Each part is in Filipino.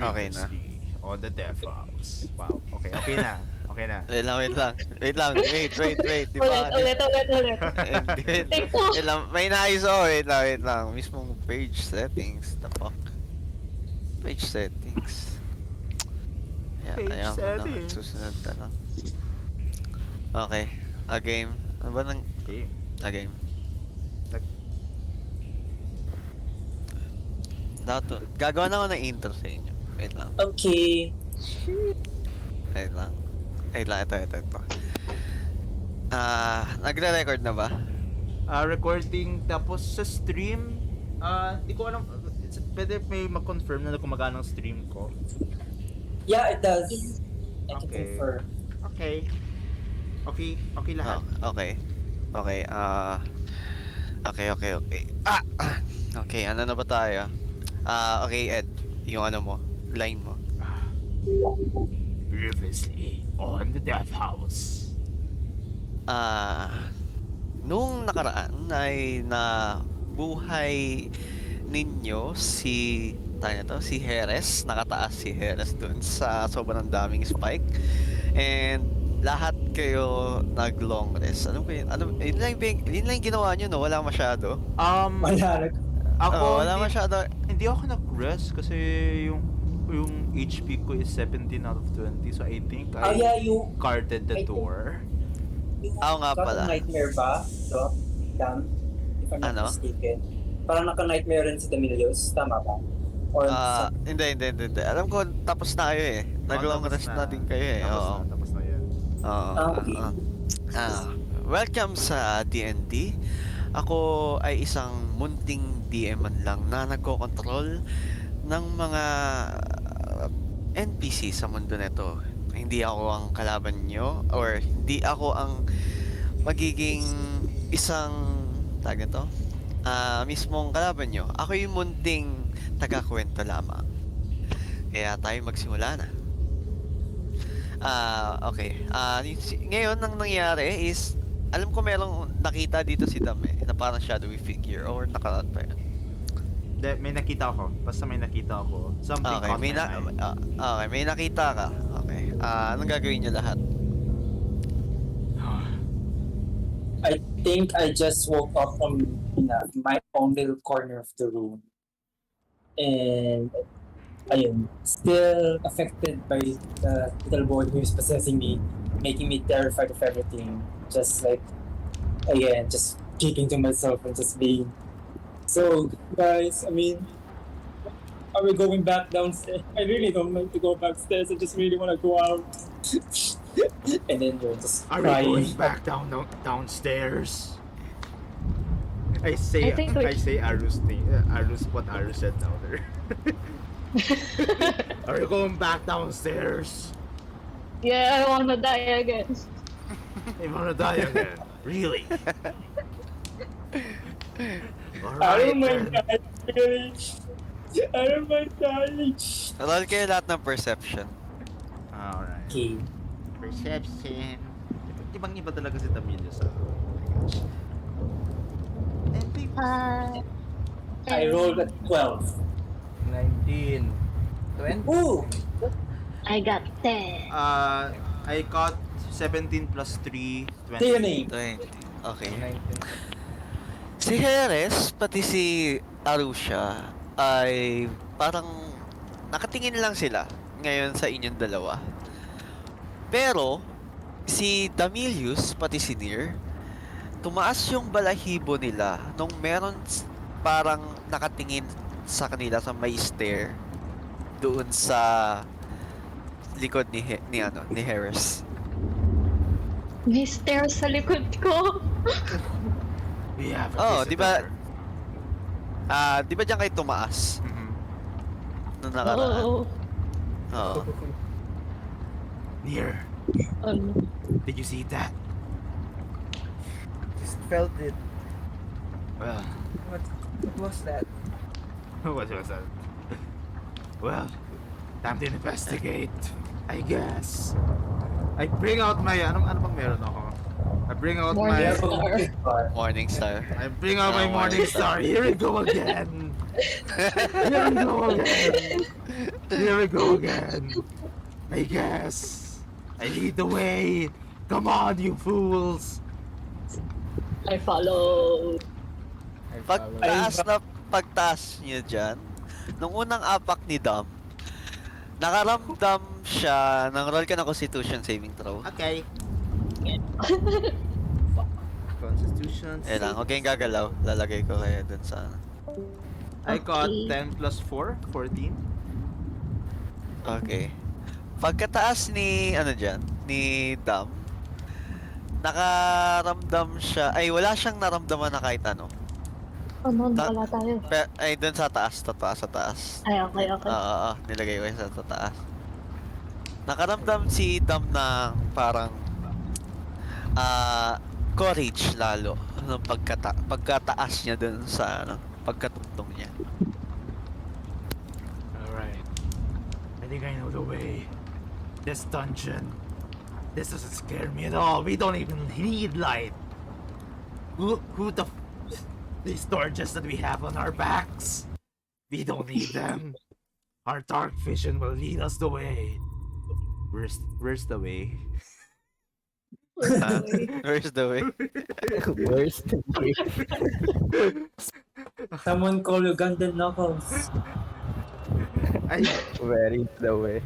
Okay na. Previously on the Death House. Wow. Okay na. Okay na. Wait lang. Di Ulit, ba? ulit. Hindi. Take two. Wait lang. May naayos ako. Wait lang. Mismong page settings. The fuck? Page settings. Page Ayan ko na. settings. Susunod na lang. Okay. A game. Ano ba nang... Okay. A game. Nag- Gagawa na ako ng intro sa inyo. Wait lang. Okay. Wait lang. Ito. Nagre-record na ba? Recording tapos sa stream, di ko alam, pwede may mag-confirm na gumagana ng stream ko. Yeah, it does. I can Okay. confirm. Okay. Okay lahat. Okay. Okay, okay. Okay, ano na ba tayo? Okay, Ed. Yung ano mo, line mo. Previously on the Death House. Nung nakaraan ay na buhay ninyo si si Heres, nakataas si Heres dun sa sobrang daming spike. And lahat kayo nag long rest. Ano ba yun? Yun lang yung ginawa nyo, no? Wala masyado. Wala. Ako Wala masyado. hindi ako nag-rest kasi yung HP ko is 17 out of 20, so I think I Yeah, you guarded the I think- door. Oo nga got pala. a nightmare ba? So, Dan, if I'm not Ano? mistaken. Parang naka-nightmare rin si Damilios, tama ba? Or Hindi. Alam ko, tapos na kayo eh. Nag-long tapos rest na din kayo eh. Oo. Tapos na yan. Oo. Okay. Welcome sa D&D. Ako ay isang munting DM man lang na nagko-control ng mga NPC sa mundo nito. Hindi ako ang kalaban nyo or hindi ako ang magiging isang to mismong kalaban nyo. Ako yung munting taga-kwento lamang. Kaya tayo magsimula na. Okay. Ngayon ang nangyari is alam ko merong nakita dito si Dam eh, na parang shadowy figure or nakaraan pa yun. May nakita ako. Basta may nakita ako. Something Okay, caught my eye. okay, may nakita ka. Okay. Anong gagawin niyo lahat? I think I just woke up from my own little corner of the room. And ayun, still affected by the little boy who is possessing me, making me terrified of everything. Just like, again, just keeping to myself and just being. So, guys, I mean, are we going back downstairs? I really don't like to go backstairs. I just really want to go out. And then you're just Are we crying. going back downstairs? I say I think we- Arus thing. Arus, what Arus said now there. Are you going back downstairs? Yeah, I wanna die again. You wanna die again? Really? I Alright don't mind then. dying, really. I don't mind dying. Roll kayo lahat ng perception. Alright. Okay. Perception. Ibang iba talaga si Tamilio sa... I rolled at 12. 19, 20. Ooh! I got 10. I got 17 plus 3, 20. Say your name. 20. Okay. 19. Si Heres, pati si Arusha, ay parang nakatingin lang sila ngayon sa inyong dalawa. Pero, si Damilius, pati si Nir, tumaas yung balahibo nila nung meron parang nakatingin sa kanila sa may stair doon sa likod ni Heres. May stairs sa likod ko. We have a Oh, di ba? visitor. Di ba diyan kayo tumaas Mhm. nung nakaraan? Oo. Oo. Near. Ano? Did you see that? Just felt it. Well, What was that? what was that? Well, time to investigate, I guess. I bring out my... Ano bang meron ako? I bring out Morning my star. Morning Star. I bring out my Oh, morning Morning star. Here we go again. Here we go again. Here we go again. I guess I lead the way. Come on, you fools. I follow. Pagtaas niyo dyan, nung unang apak ni Dom, nakaramdam siya ng roll ka ng Constitution saving throw. Okay. Constitution. Lang, huwag kayong gagalaw. Lalagay ko kayo dun sa... I got Okay. 10 plus 4, 14. Okay. Pagkataas ni, ni Dom, nakaramdam siya, ay wala siyang naramdaman na kahit ano. Ano Ta- pala tayo? Ay, dun sa taas, sa taas. Ay, okay. Oo, nilagay ko yun sa taas. Nakaramdam si Dom ng parang courage lalo ng pagkataas niya dun sa pagkatugtong niya. Alright. I think I know the way. This dungeon. This doesn't scare me at all. We don't even need light. Who the these torches that we have on our backs? We don't need them. Our dark vision will lead us the way. Where's the way? Where's the way? Worst. Someone call Ugandan Knuckles. Where is the way?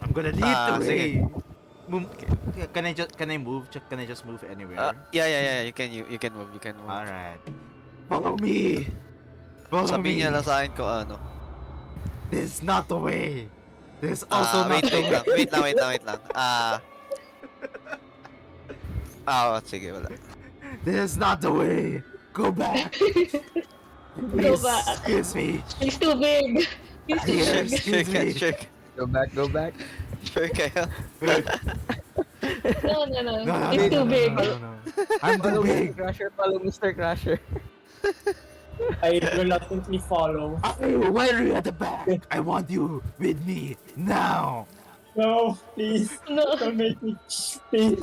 I'm gonna lead the way. Sige. Can I move? Can I just move anywhere? Yeah. You can move. Alright. Follow me. Follow Sabihin me. niya lang sa akin kung ano. This is not the way. This is also not Wait the way. lang. Sige, wala. This is not the way. Go back. Go Please, back. excuse me. He's too big. He's too Yeah. big. Excuse me. Go back. Sure kayo. No. No, He's too big. No. I'm too big. Follow Mr. Crusher. I reluctantly follow. Why are you at the back? I want you with me now. No, please. No. Don't make me. Please.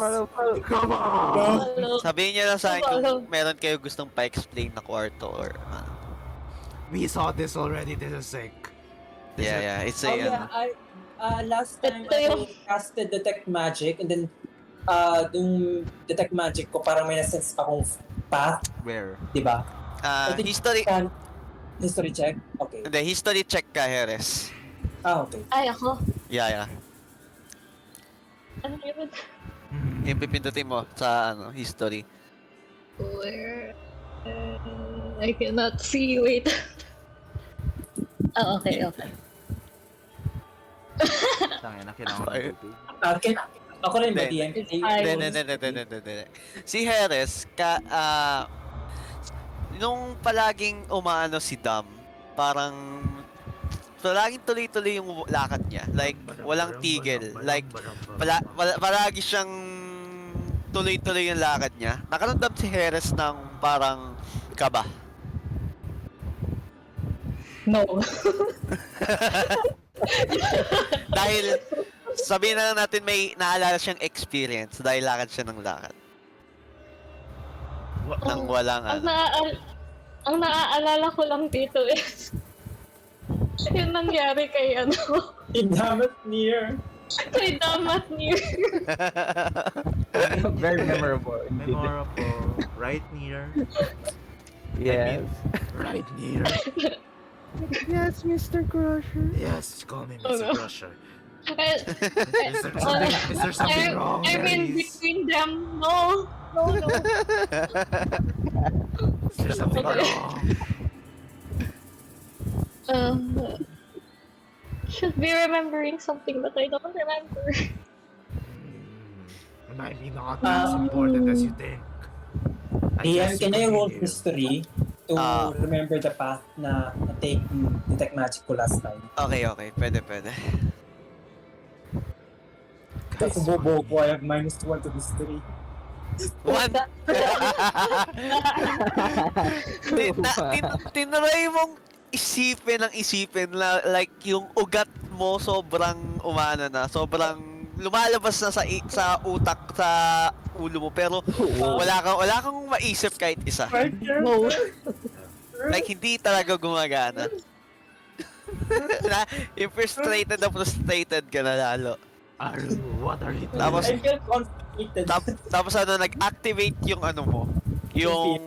Come on. Follow. Sabihin niya lang sa akin Follow. kung meron kayo gustong pa-explain na kwarto or ano. We saw this already. This is sick. Yeah. It's Oh a, yeah, last time Ito yung- I casted Detect Magic and then yung Detect Magic ko parang may nasense akong path, Where? di ba? I think- history, History check? Okay. hindi, history check ka, Heres. Okay. Ay, ako. Yeah. Ano yun? Yung pipindutin mo sa history. Where? I cannot see. Wait. Oh, okay. Tangina, kailangan ko Ay. ng tubig. Ako rin ba, Hindi. DM? Hindi. Si Heres, nung palaging umaano si Dam, parang palaging tuloy-tuloy yung lakad niya. Like, walang tigil. Like, palagi siyang tuloy-tuloy yung lakad niya. Nakaramdam si Heres ng parang kaba. No. Dahil, sabihin na lang natin may naalala siyang experience dahil lakad siya ng lakad. Nang walang Ang naaalala ko lang dito is yung nangyari kay Damn it, near. kay Damat Near. Very memorable. Memorable. Right near. Yes. Right near. Yes, Mr. Crusher. Yes, call me Oh, Mr. no. Crusher. Is Is there something wrong? I'm in guys? between them. No. Is there something Okay. wrong? Should be remembering something that I don't remember. Maybe not as important as you think. DM, can I roll continue. history to remember the path na take Detect Magic ko last time? Okay. Pwede. Guys, Kung bobo ko, I have -1 to history. One. Tinry mong isipin na like yung ugat mo sobrang umano na, sobrang lumalabas na sa utak, sa ulo mo, pero wala kang maisip kahit isa. No. Like, hindi talaga gumagana. Yung frustrated na frustrated ka na lalo. Aru, what are you doing? Tapos, I feel conflicted. tapos ano, nag-activate yung ano mo, yung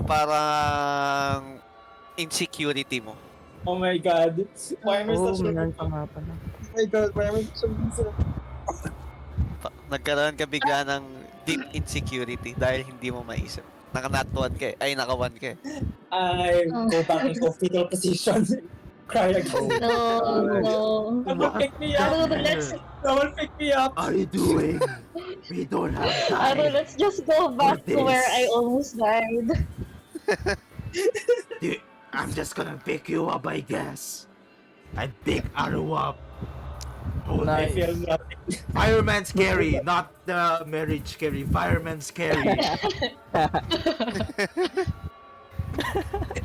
parang insecurity mo. Oh my god. Why am I Oh, such a... meron pa nga pala. Oh my god, why am I such a... Nagkaroon ka bigla ng deep insecurity dahil hindi mo maisip. Naka-nat 1 ka eh. Ay, naka-1 ka eh. I go back into fetal position. Cry again. No, no. Someone pick me up. Aru, let's Someone pick me up. What are you doing? We don't have Aru, time. let's just go back to where this. I almost died. I'm just gonna pick you up, I guess. I pick Aru up. Hold I it. feel nothing. Fireman scary, not the marriage scary. Fireman scary.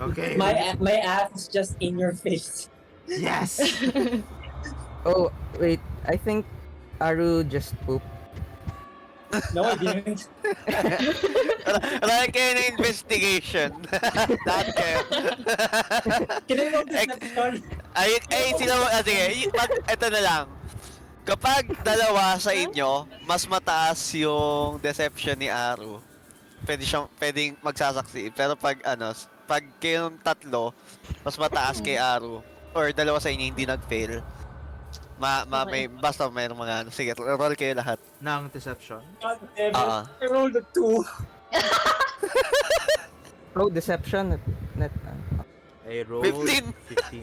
Okay. My ass is just in your face. Yes. Oh, wait. I think Aru just pooped. No, I didn't. Wala kayo na investigation. Lahat kayo. Can I know deception? Sige, ito na lang. Kapag dalawa sa inyo, mas mataas yung deception ni Aru, pwedeng magsasaksi. Pero pag kayong tatlo, mas mataas kay Aru, or dalawa sa inyo hindi nag-fail, basta mayroong mga sige, roll kayo lahat. Nang deception. God damn it. Ah. I rolled a 2. Oh, deception. Net. I rolled 15. 15.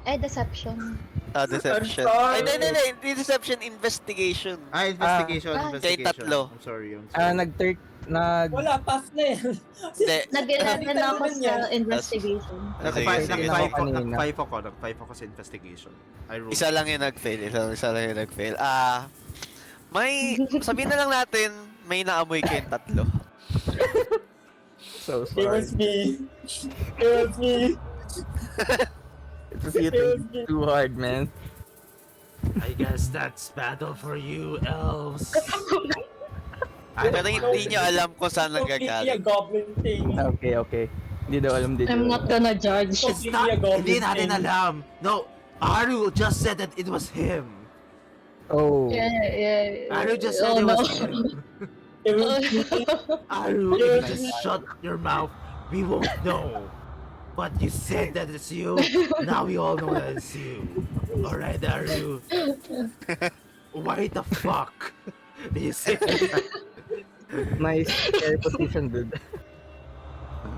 Ay, deception. Deception. I'm sorry. Ay, hindi deception, investigation. Investigation, Ah. investigation. Kay tatlo. I'm sorry. Wala, pass na yan. Hindi. Nag-11 na ako Ano yan? sa investigation. Sige, sige. Nag-5 ako sa investigation. I rolled. Isa lang yung nag-fail. Isa lang yung nag-fail. Sabihin na lang natin, may naamoy kayong tatlo. So It sorry. was me. It was me. It was getting too hard, man. I guess that's battle for you, elves. Pero hindi nyo alam kung saan Completely a nanggagaling. goblin thing. Okay. Hindi daw alam dito. I'm not gonna judge. It's not, hindi natin alam. No, Aru just said that it was him. Oh. Yeah. Aru just said Oh, it no. was him. It was Aru, if you just shut your mouth, we won't know. But you said that it's you, now we all know that it's you. Alright, Aru. Why the fuck do you say that? Nice air position, dude.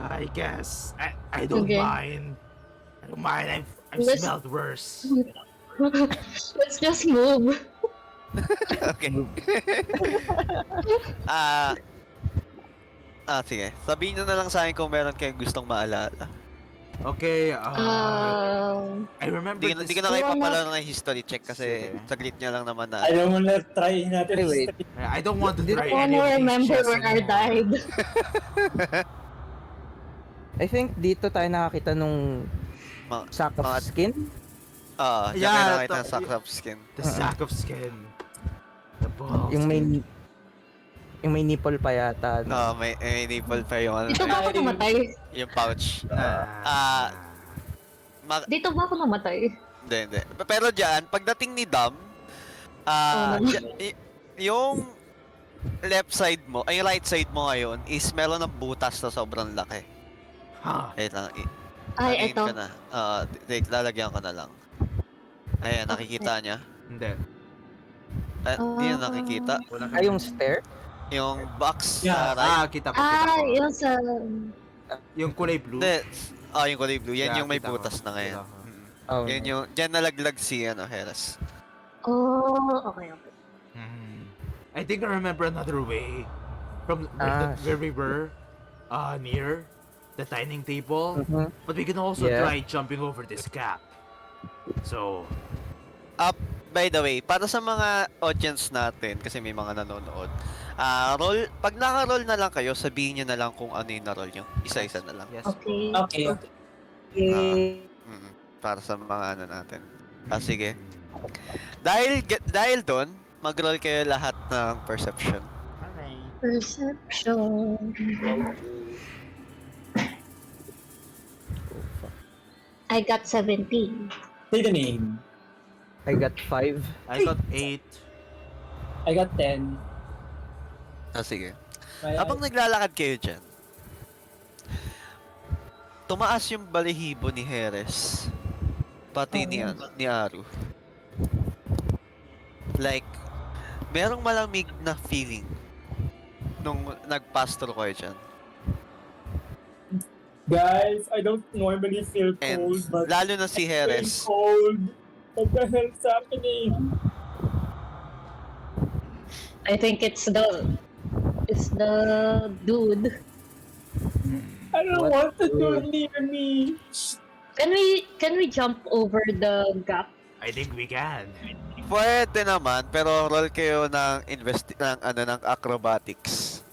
I guess. I don't Okay. mind. I don't mind. I've Let's- smelled worse. Let's just move. Okay. Sige. Sabihin nyo na lang sa akin kung meron kayong gustong maalala. Okay, I remember Hindi ko na kayo papalaro ng history check kasi Sige. saglit nyo lang naman I na. don't wanna try natin. Hey, wait. I don't want to Did try I any of wanna these remember chess where I anymore. died. I think dito tayo nakakita nung Mga- sack of mga- skin. Diyan Yeah, kayo nakita ng to- sack of skin. The sack of skin. The balls. Yung may nipple pa yata. no? May nipple pa yung Dito ba ako namatay? yung pouch. Ah. Dito ba ako namatay? Hindi. Pero dyan, pagdating ni Dam, no. yung left side mo, ay right side mo ngayon is meron ng butas na sobrang laki. Huh. Wait lang. Ay, Tingin eto. ka na. Lalagyan ko na lang. Ayan, nakikita niya. Hindi. Hindi na nakikita. Wala Ay, yung stair? Yung box Yeah. sa right. Kita ko. Yun sa... Yung kulay blue. Hindi. Yung kulay blue. Yan Yeah, yung may kita ko. butas na ngayon. Kita ko. Oh, Yan yung, dyan nalaglag si, Heras. Oh, okay. I think I remember another way. From where we were, near the dining table. Mhm. But we can also Yeah. try jumping over this gap. So, By the way, para sa mga audience natin, kasi may mga nanonood, pag naka-roll na lang kayo, sabihin nyo na lang kung ano yung na-roll nyo. Isa-isa na lang. yes. Okay. Okay. Para sa mga natin. Sige. Dahil doon, mag-roll kayo lahat ng perception. Perception. I got 17. Say the name. I got 5. I got 8. I got 10. Sige. My, Habang naglalakad kayo dyan, tumaas yung balahibo ni Heres. Pati ni Aru. Like, merong malamig na feeling nung nag-pass through kayo dyan. guys, I don't normally feel And cold, but lalo na si I feel Heres. cold. What the hell's happening? I think it's the dude. I don't What want to do the- it near me. Can we jump over the gap? I think we can. Pwede naman, pero roll kayo ng ng acrobatics.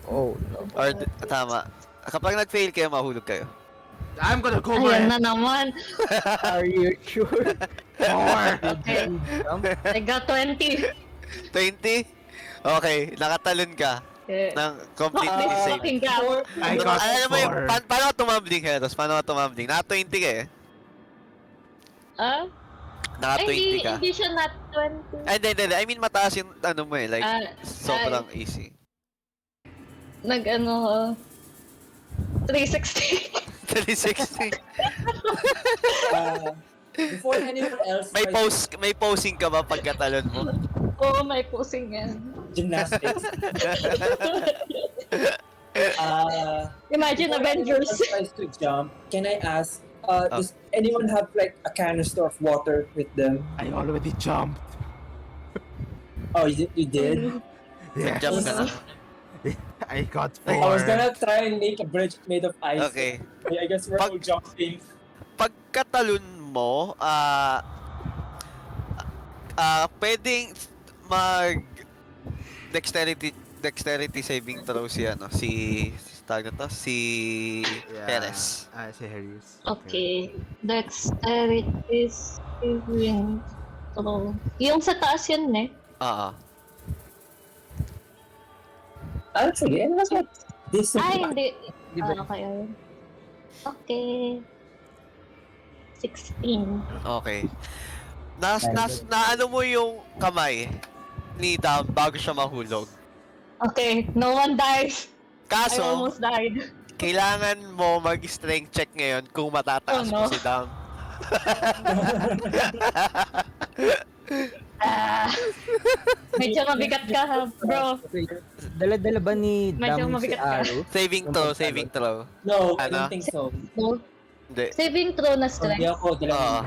Oh no. Or tama. Kapag nag-fail kayo, mahulog kayo. I'm gonna go Ayan na for it. naman. Are you sure? 4. Okay. I got 20. 20? Okay, nakatalon ka Eh, ng complete Fuck this save. fucking gap. I got Alam mo yung, 4. paano ka tumambling, Heros? Paano ka tumambling? Naka 20 ka eh. Ah? Naka 20 ka. Hindi siya not 20. Ay, hindi. I mean, mataas yung ano mo eh. Like, Ah, sobrang easy. Nag-ano, 360. 360. Before anyone else tries May posing ka ba pagkatalon mo? Oo, may pusing yan. gymnastics, Imagine before Avengers. anyone else tries to jump, can I ask, does anyone have like a canister of water with them? I already jumped. Oh, you did? Yeah. Jump ka na. I got 4. I was gonna try and make a bridge made of ice. Okay. I guess we're all jumping. Pagkatalon mo, pwedeng mag dexterity saving throw si tawag na to, si Heres. Si Harris. Okay. Dexterity saving throw. Yung sa taas yun eh. Oo. Actually, it was like this. Ay, hindi. Di ba? Okay. Okay. 16. Okay. Naano mo yung kamay ni Dam bago siya mahulog. Okay, no one dies. I Kaso, almost died. kailangan mo mag-strength check ngayon kung matataas Oh, no. mo si Dam. Medyo mabigat ka, ha, bro. Wait, dala-dala ba ni Medyo Dam si mabigat ka. Aru? Saving throw. No, I Ano? don't think so. No. Hindi. Saving throw na Hindi strength. ako, dala Oo.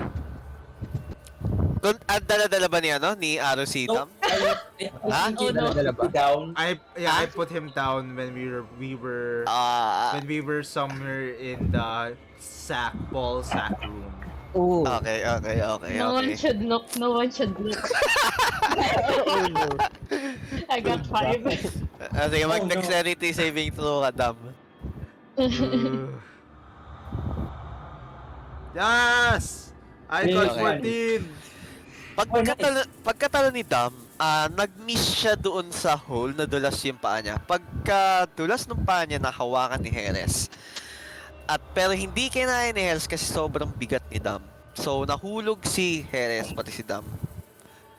Dala-dala ba ni Aro si No, Dam? I Ah? think you Oh, no. Dala ba? down. I put him down when we were somewhere in the ball sack room. Oh. Okay. No one should look. No one should look. Oh no. I got 5. Sige, Oh, no. mag-dexterity saving throw ka, Dam. Yes! I got Okay. 14! Pagkatalo ni Dam, nag-miss siya doon sa hole, nadulas yung paa niya. Pagkadulas ng paa niya, nahawakan ni Heres. Pero hindi kinaya ni Heres kasi sobrang bigat ni Dam. So, nahulog si Heres, pati si Dam.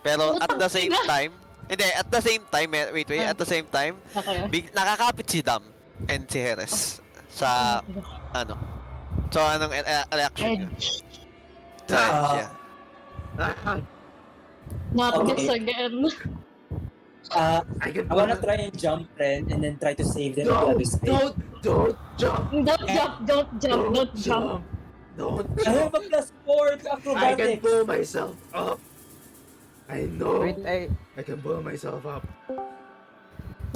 Pero at the same time, at the same time, Okay. nakakapit si Dam and si Heres sa, so anong reaction niya? Edge. Sa edge niya. Not Okay. this again. I can I wanna try and jump, Ren, and then try to save them on the other side. Don't jump! Don't jump, don't jump, don't jump. Don't I have jump! a +4 to I can acrobatics. pull myself up! I know! Wait, I can pull myself up.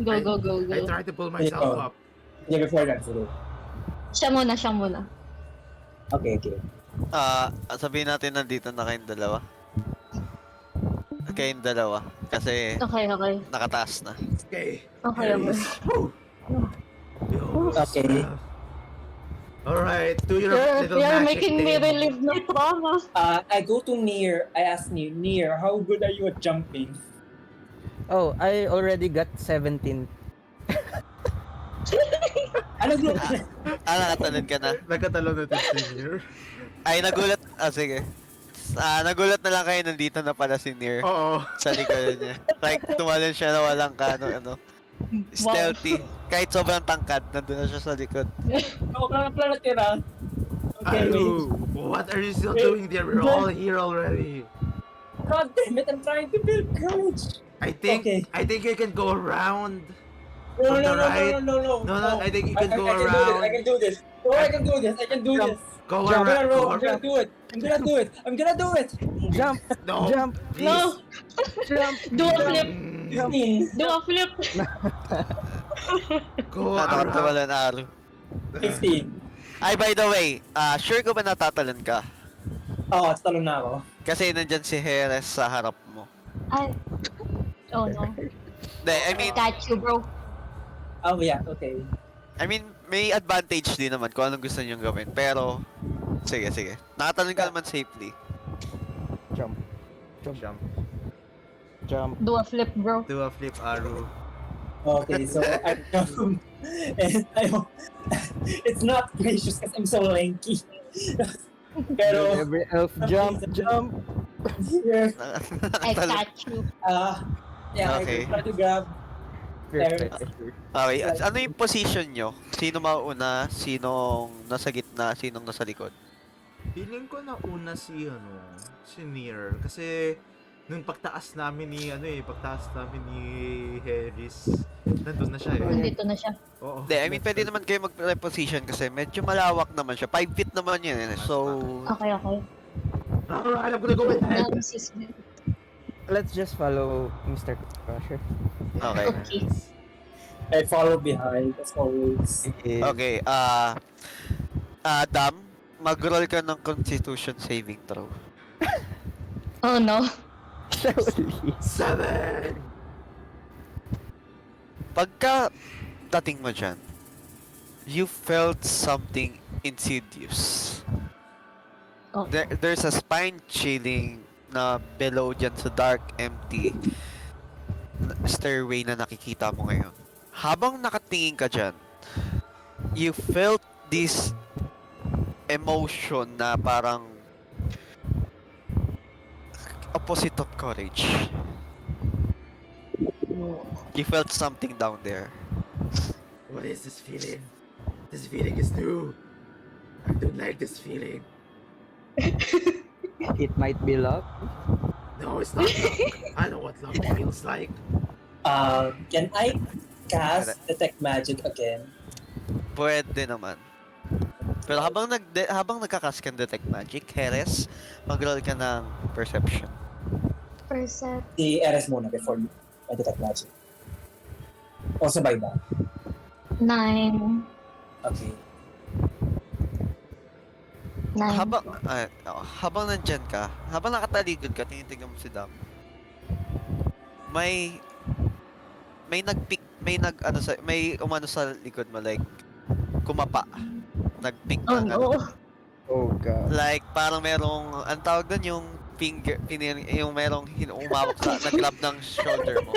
Go, go, go, I go. tried to pull myself Ikaw. up. Yeah, before that, sige. Siya muna. Okay. Sabihin natin nandito na kayong dalawa. Kayong dalawa. Kasi Okay. nakataas na. Okay. Okay. Yo, Okay. Alright, do your You're, little you're magic making me thing. relive my trauma. I go to Nier. I ask Nier, how good are you at jumping? Oh, I already got 17. Ano group? Nakatalon ka na. Nagkatalon natin si Nier. Ay, nagulat. Sige. Nagulat na lang kayo nandito na pala si Nier Oo. sa likod niya. Like, tumalon siya na walang ano. Stealthy. Kahit sobrang tangkad, nandun na siya sa likod. Ako lang pala natira. Okay, wait. Aru, what are you still doing there? We're all here already. God damn it, I'm trying to build courage. I think Okay. you can go around. No, On no, the no, right. no, no, no, No, I think you can go I around. I can do this. No, I can do this. I can do Jump. this. Go I'm gonna around. roll. Go I'm gonna around. do it. I'm gonna do it. I'm gonna do it. Jump, No. jump, Please. No, jump. do a flip. Mm, 15. Do a flip. Go Nakatawalan around. Aru. 15. Ay, by the way, sure ko ba natatalon ka? Oo, talon na ako. Kasi nandyan si Jerez sa harap mo. Ay. Oh no. Hindi, I mean, Got you, bro. Oh, yeah, okay. may advantage din naman kung anong gusto niyong gawin. Pero, sige. Nakatalon ka naman safely. Jump, Jump. jump. Do a flip, bro. Do a flip Aru. Okay, so I jump. And it's not gracious because I'm so lanky. Pero, Every elf jump, jump. here, I Nakatalon. got you. yeah, Okay. I try to grab. Perfect. Okay, ano yung position nyo? Sino mauna? Sinong nasa gitna? Sinong nasa likod? Feeling ko na una si Nier kasi nung pagtaas namin ni Harris, nandun na siya eh. Nandito na siya. Oo. Hindi, I mean, pwede naman kayo mag-reposition kasi medyo malawak naman siya. 5 feet naman yun eh. So, Okay. Alam ko na go ahead. Analysis. Let's just follow Mr. Crusher. okay. Okay. I follow behind as always. Okay, Dam, mag-roll ka ng Constitution saving throw. Oh no. Slowly. 7! Pagka dating mo dyan, you felt something insidious. Oh. There's a spine chilling na below dyan sa dark, empty stairway na nakikita mo ngayon. Habang nakatingin ka dyan, you felt this emotion na parang opposite of courage. You felt something down there. What is this feeling? This feeling is new. I don't like this feeling. It might be luck. No, it's not luck. I know what luck feels like. Can I cast detect magic again? Pwede naman. Pero habang nagkakas ka ng detect magic, Jerez, mag-roll ka ng perception. Percent. The RS muna before you detect magic. O sabay ba? 9. Okay. 9. Habang nandyan ka, habang nakatalikod ka, tinitignan mo si Dam. May umano sa likod mo, like kumapa. Nag-pick Oh ng no. Oh god. like parang merong ang tawag doon yung yung merong umawak sa nag-grab ng shoulder mo.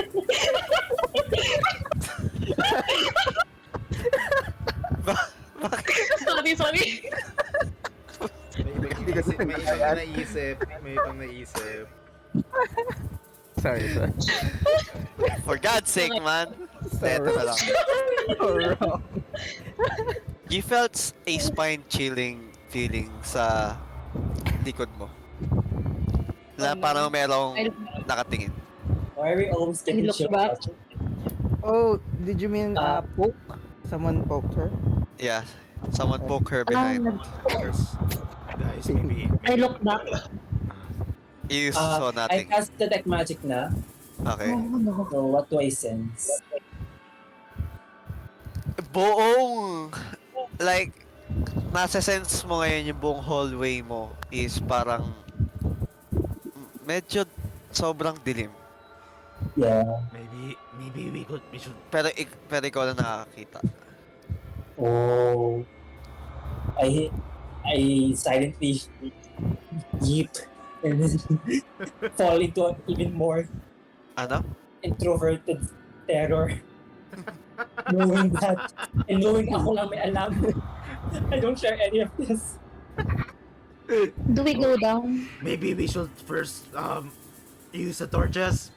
Bakit? Sorry. May ibang naisip. Sorry. For God's sake, man. Eto na lang. So wrong. You felt a spine-chilling feeling sa likod mo. Na parang merong nakatingin. Why are we always I getting look shit back. out? Oh, did you mean poke? Someone poked her? Yeah. Someone poke her behind. Guys, maybe I look back. You saw I nothing. cast detect magic na. Okay. Oh no. So what do I sense? Buong like nasa sense mo ngayon yung buong hallway mo is parang medyo sobrang dilim. Yeah. maybe we should Pero ikaw lang nakakakita. Oh. I silently yeep and then fall into an even more Ano? introverted terror. Knowing that, and knowing ako lang may alam. I don't share any of this. Do we go down? Maybe we should first use the torches.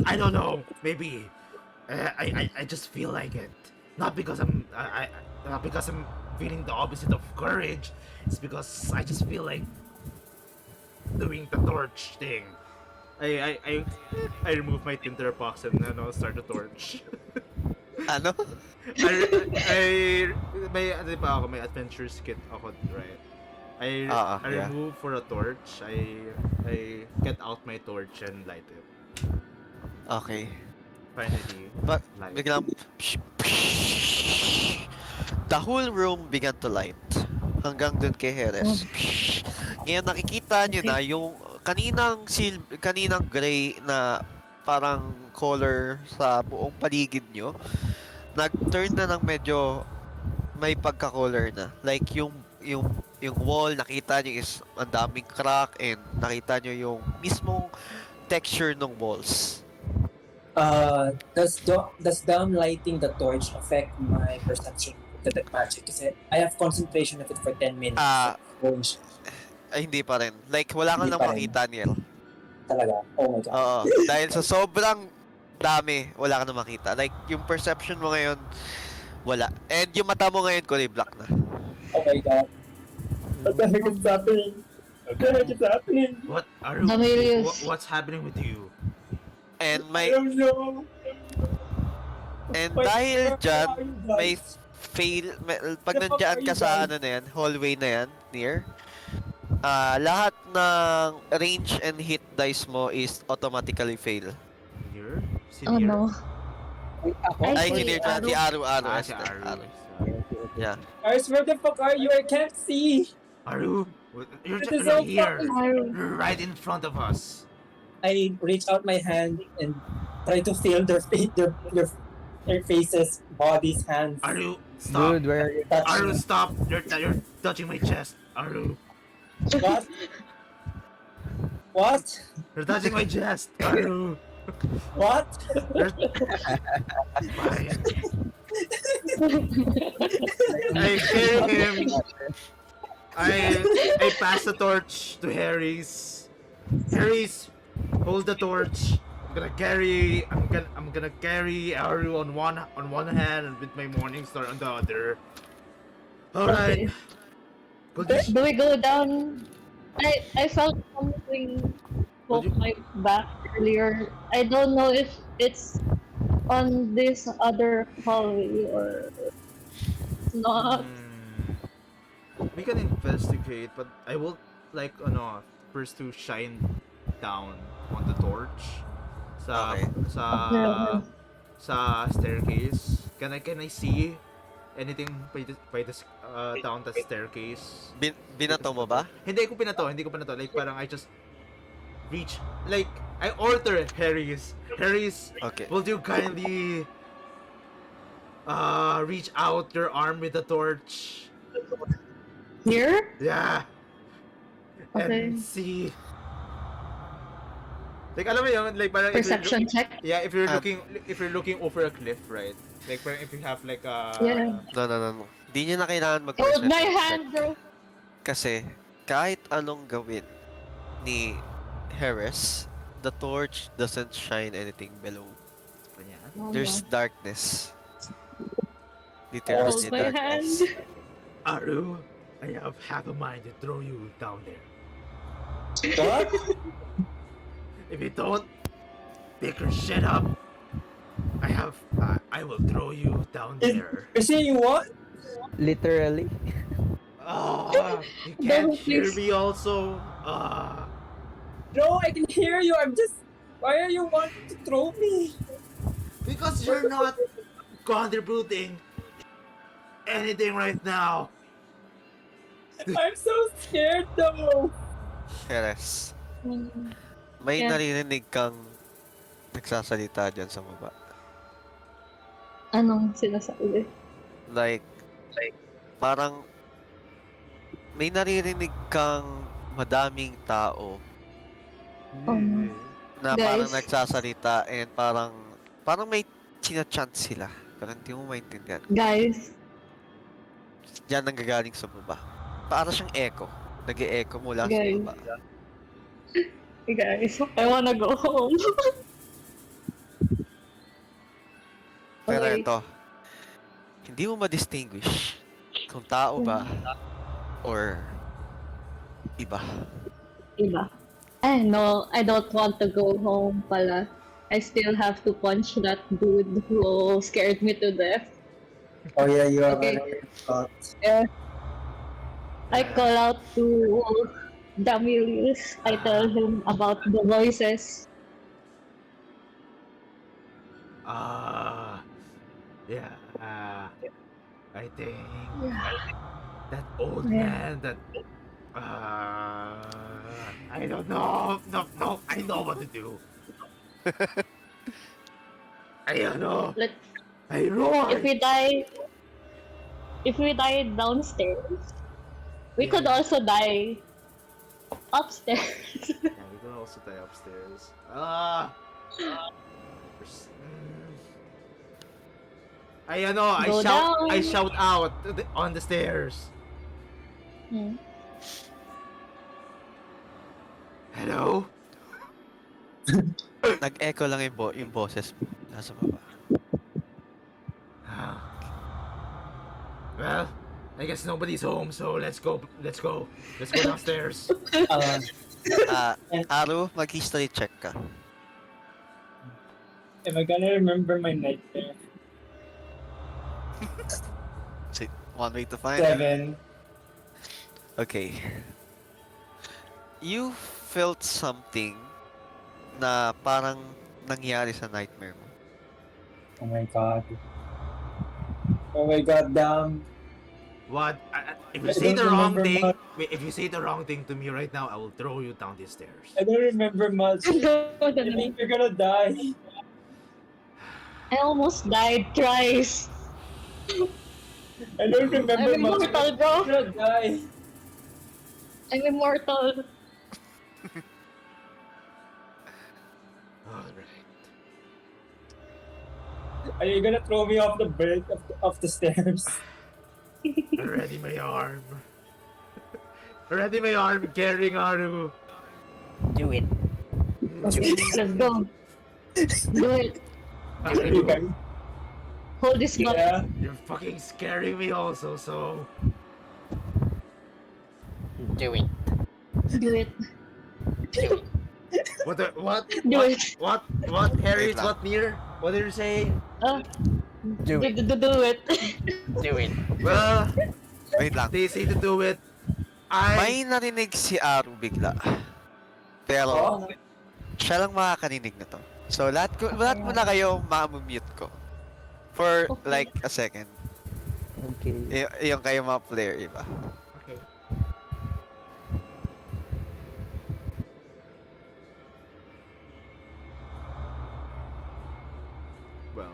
I don't know. Maybe. I just feel like it. Not because not because I'm feeling the opposite of courage. It's because I just feel like doing the torch thing. I remove my tinder box and then I'll start the torch. Ano? May ano pa ako, may adventures kit ako, right? I Yeah. remove for a torch. I get out my torch and light it. Okay. Finally, But light. biglang the whole room began to light hanggang dun kay Heres. Ngayon nakikita nyo na yung kaninang gray na parang color sa buong paligid nyo, nag-turn na ng medyo may pagka-color na. Like yung wall nakita nyo is ang daming crack and nakita nyo yung mismong texture ng walls. Does downlighting the torch affect my perception of detect magic? Kasi I have concentration of it for 10 minutes. Going siya. Ay, hindi pa rin. Like, wala ka Hindi nang pa rin. makita, Niel. Talaga. Oh my god. Oo. Dahil sa sobrang dami, wala ka nang makita. Like, yung perception mo ngayon, wala. And yung mata mo ngayon, kulay black na. Oh my god. What the heck is happening? What the heck is happening? What are Amelius. what's happening with you? And I don't know. and Wait, dahil where dyan, are you may guys? pag The fuck nandyan are ka you sa guys? ano na yan, hallway na yan, near, lahat ng range and hit dice mo is automatically fail. Here? Oh no. Ako? Ay, Ay, si sinir Aru. si Aru, Si Esther, Aru. Aru. Yeah. Guys, where the fuck are you? I can't see. Aru, It is so here. Aru. You're right in front of us. I reach out my hand and try to feel their faces, bodies, hands. Aru, stop. Dude, where are you? Aru, stop. You're touching my chest. Aru, What? What? you're touching my chest. Aru. What? You're... Fine. I carry him. I pass the torch to Harry's. Harry's, hold the torch. I'm gonna carry Aru on one hand and with my morning star on the other. Alright. Okay. Do we go down? I felt something poke my back earlier. I don't know if it's on this other hallway or it's not. We can investigate, but I will like first to shine down on the torch sa Okay. sa staircase. Can I see anything by the down the staircase? Binato mo ba? Hindi ko pinato. Like parang I just reach, like I order Harry's. Okay. Will you kindly reach out your arm with the torch? Here? Yeah. Okay. And see. Like alam mo yun, like parang Perception check? yeah, if Ah. you're looking over a cliff, right? Like parang if you have like a Yeah. No. Di nyo na kailangan mag Hold my hand, bro. Kasi, kahit anong gawin ni Harris, the torch doesn't shine anything below. Ganyan. Oh, There's no. darkness. Hold Literally my darkness. hand. Aru, I have a mind to throw you down there. What? If you don't pick your shit up, I will throw you down there. You're saying what? Literally. Oh, you can't Don't hear please. me also. No, I can hear you. I'm just. Why are you wanting to throw me? Because you're not contributing anything right now. I'm so scared though. Harris, may Yeah. naririnig kang nagsasalita dyan sa baba. Anong sinasabi? Like, parang may naririnig kang madaming tao Oh, no. na parang Guys. nagsasalita and parang may chinachant sila. Pero hindi mo maintindihan. Guys, Diyan nanggagaling sa baba. Para siyang echo. Nag-e-echo mula sa Guys. baba. guys, I wanna go home. Pero Okay. ito, hindi mo ma-distinguish kung tao ba or iba. Iba. No, I don't want to go home pala. I still have to punch that dude who scared me to death. Oh yeah, you have Okay. another thought. I call out to Damilius. I tell him about the voices. Yeah. I think Yeah. that old Yeah. man that I don't know. No, I know what to do. I don't know. Let I roar. if we die downstairs, we could Yeah. also die upstairs. Yeah, we can also die upstairs. I Go down. I shout out on the stairs. Hmm. Hello? Nag-echo lang yung boses mo. Nasa baba. Well, I guess nobody's home, so let's go. Let's go downstairs. Haru, mag-history check ka. Am I gonna remember my nightmare? One way to find it. 7. Okay. You felt something na parang nangyari sa nightmare mo. Oh my god. Oh my god, damn. What? If you I say don't the wrong remember thing, much. if you say the wrong thing to me right now, I will throw you down these stairs. I don't remember much. I think you're gonna die. I almost died twice. I don't remember I'm much. immortal, bro. You're gonna die. I'm immortal. Alright. Are you gonna throw me off the break of the stairs? Ready my arm. Ready my arm carrying Aru. Do it. Okay, let's go. Do it. You guys? Hold this button. Yeah. You're fucking scaring me also, so... Do it. Do it. What? Do it. What? Harry, Wait lang. what near? What did you say? Do it. Do it. Do it. Well, Wait lang. they say to do it. May narinig si Aru bigla. Pero, siya lang makakarinig na to. So, lahat mo na kayo ma-mute ko. For Okay. like a second. Okay. Yung kayo mga player, iba. Okay. Well,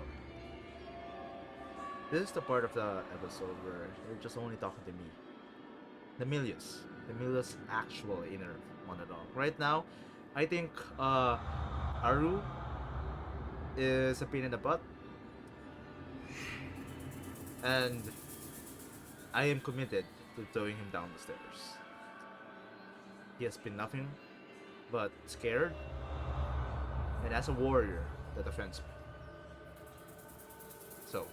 this is the part of the episode where you're just only talking to me. Demilius' actual inner monologue. Right now, I think Aru is a pain in the butt. And I am committed to throwing him down the stairs. He has been nothing but scared, and as a warrior that offends me. So,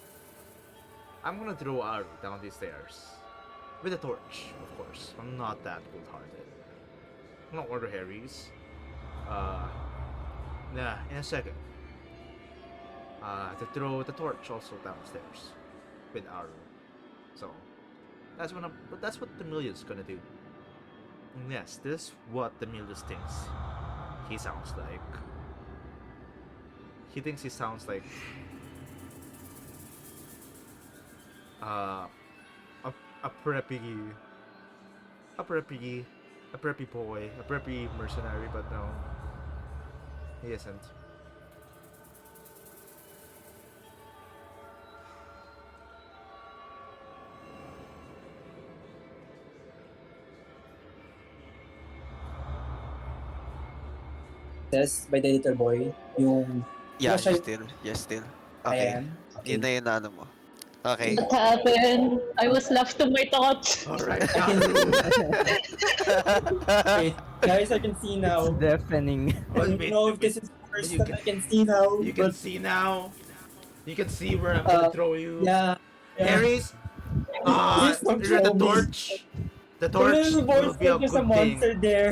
I'm gonna throw Aru down these stairs. With a torch, of course. I'm not that cold-hearted. I'm gonna order Harry's. In a second. To throw the torch also downstairs. With Aru. So, that's what Demilius gonna do. And yes, this is what Demilius thinks he sounds like. He thinks he sounds like a preppy boy, a preppy mercenary, but no, he isn't. accessed by the little boy. Yung Yeah, siya- you're still. Okay. Ayan. Yun na yun na ano mo. Okay. What happened? I was left to my thoughts. Alright, I can Aru. Wait, guys, I can see now. It's deafening. I don't know if this is the first You that can- I can see now. You can but see now. You can see where I'm gonna throw you. yeah. Aries, Please don't you're the throw me. torch. The The torch little boy will be a said there's good a thing. monster there.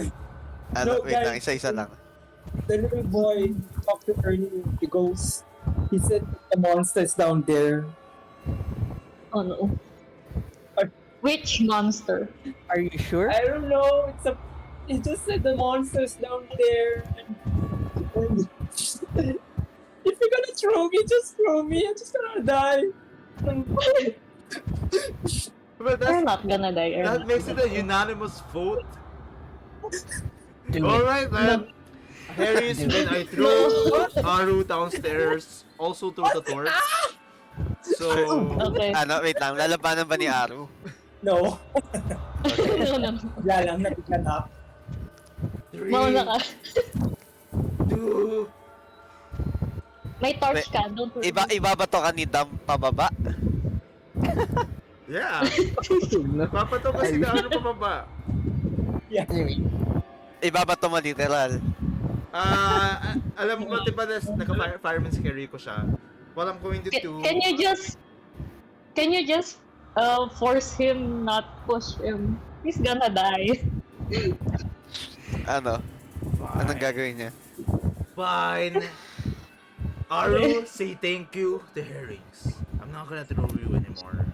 Ano, No, wait lang, guys. isa-isa lang. The little boy talked to earlier. He goes. He said the monster's down there. Oh no. Which monster? Are you sure? I don't know. He just said the monster's down there. And if you're gonna throw me, just throw me. I'm just gonna die. But You're not gonna die. You're that not. makes it a unanimous vote. Do it. Alright, man. Harris, when I throw Aru downstairs, also throw the torch. So, Okay. Ano, wait lang, lalabanan ba ni Aru? No. no, no. Wala lang, nabigyan up. 3, Mauna ka. 2, May torch ka. Don't worry. Ibabato ka ni Dam pababa? yeah. Papato kasi na Aru pababa. Anyway, Ibabato mo literal. Alam mo ba, diba, naka-fireman's carry ko siya. What I'm going to do... Can you just force him, not push him? He's gonna die. Ano? Anong gagawin niya? Fine. Aru, say thank you to Herrings. I'm not gonna throw you anymore.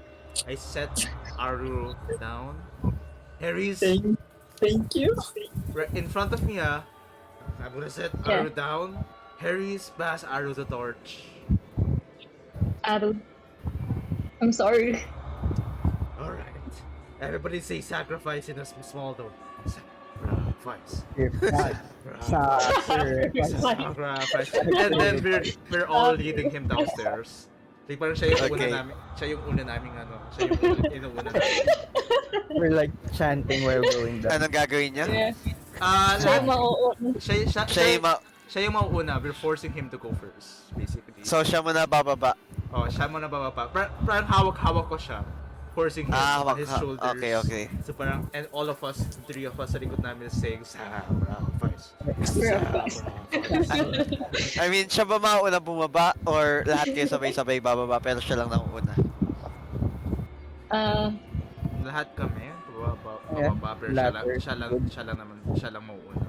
I set Aru down. Harry's Thank you. right in front of me, I'm gonna set Yeah. Aru down. Harry's pass Aru the torch. Aru. I'm sorry. Alright. Everybody say sacrifice in a small door. Sacrifice. Sacrifice. And then we're all leading him downstairs. Like parang siya yung una Okay. namin, siya yung una naming ano, siya yung inuuna namin. we're like chanting while going down. Anong gagawin niya? Yeah. So, Lahat- mauuna. siya yung mauuna, we're forcing him to go first, basically. So siya muna bababa. Oh, siya muna bababa. Parang hawak-hawak ko siya. Forcing him on his shoulders. Okay. So parang, and all of us, 3 of us sa likod namin saying, sacrifice. I mean, siya ba mauna bumaba or lahat kayo sabay-sabay bababa pero siya lang nauna? Lahat kami, Yeah, bababa, pero ladder. siya lang mauuna.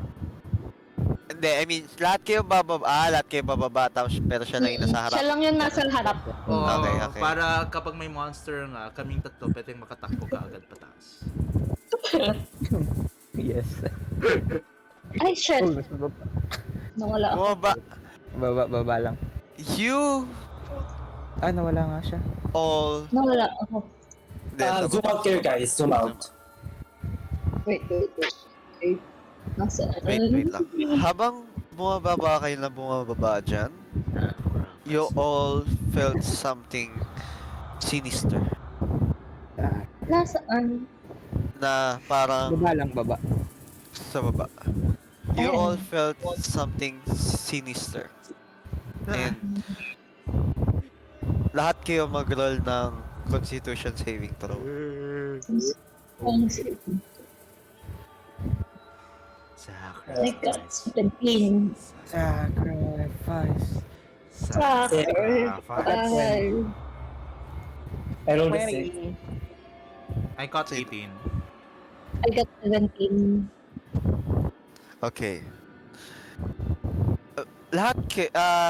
Hindi, I mean, lahat kayo bababa tapos pero siya lang yung nasa Siya harap. lang yung nasa harap. Oo, Okay. para kapag may monster nga, kaming tatlo pwedeng makatakbo kaagad pataas. Yes. Ay, shit. Oh, mas baba. Nawala ako. Bumaba. Baba lang. You Nawala nga siya. all... Nawala ako. Hindi, Zoom out kayo, guys. Zoom out. Wait. Nasa Wait lang. Habang bumababa kayo na bumababa dyan, you all felt something sinister Nasaan? na parang Baba lang, baba. sa baba. You all felt something sinister. And lahat kayo mag-roll ng Constitution saving throw. I got 17. Sacrifice. Sacrifice. I rolled a 6. I got 18. I got 17. Okay.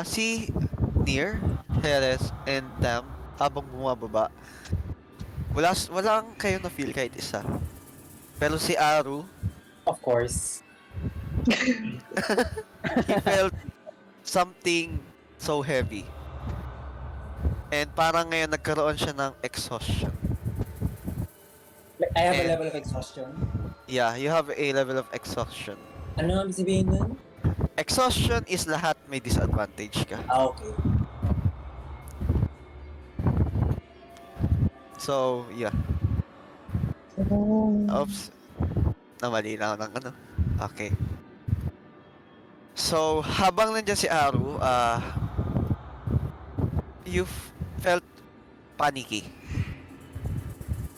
Si Nier, Heres, and Tam, habang bumababa, walang kayo na feel kahit isa. Pero si Aru, Of course. he felt something so heavy. And parang ngayon nagkaroon siya ng exhaustion. Like, I have a And- level of exhaustion. Yeah, you have a level of exhaustion. Ano ang sabihin nun? Exhaustion is lahat may disadvantage ka. Okay. So, yeah. Oh. Oops. Namali na ako ng ano. Okay. So, habang nandiyan si Aru, you felt panicky.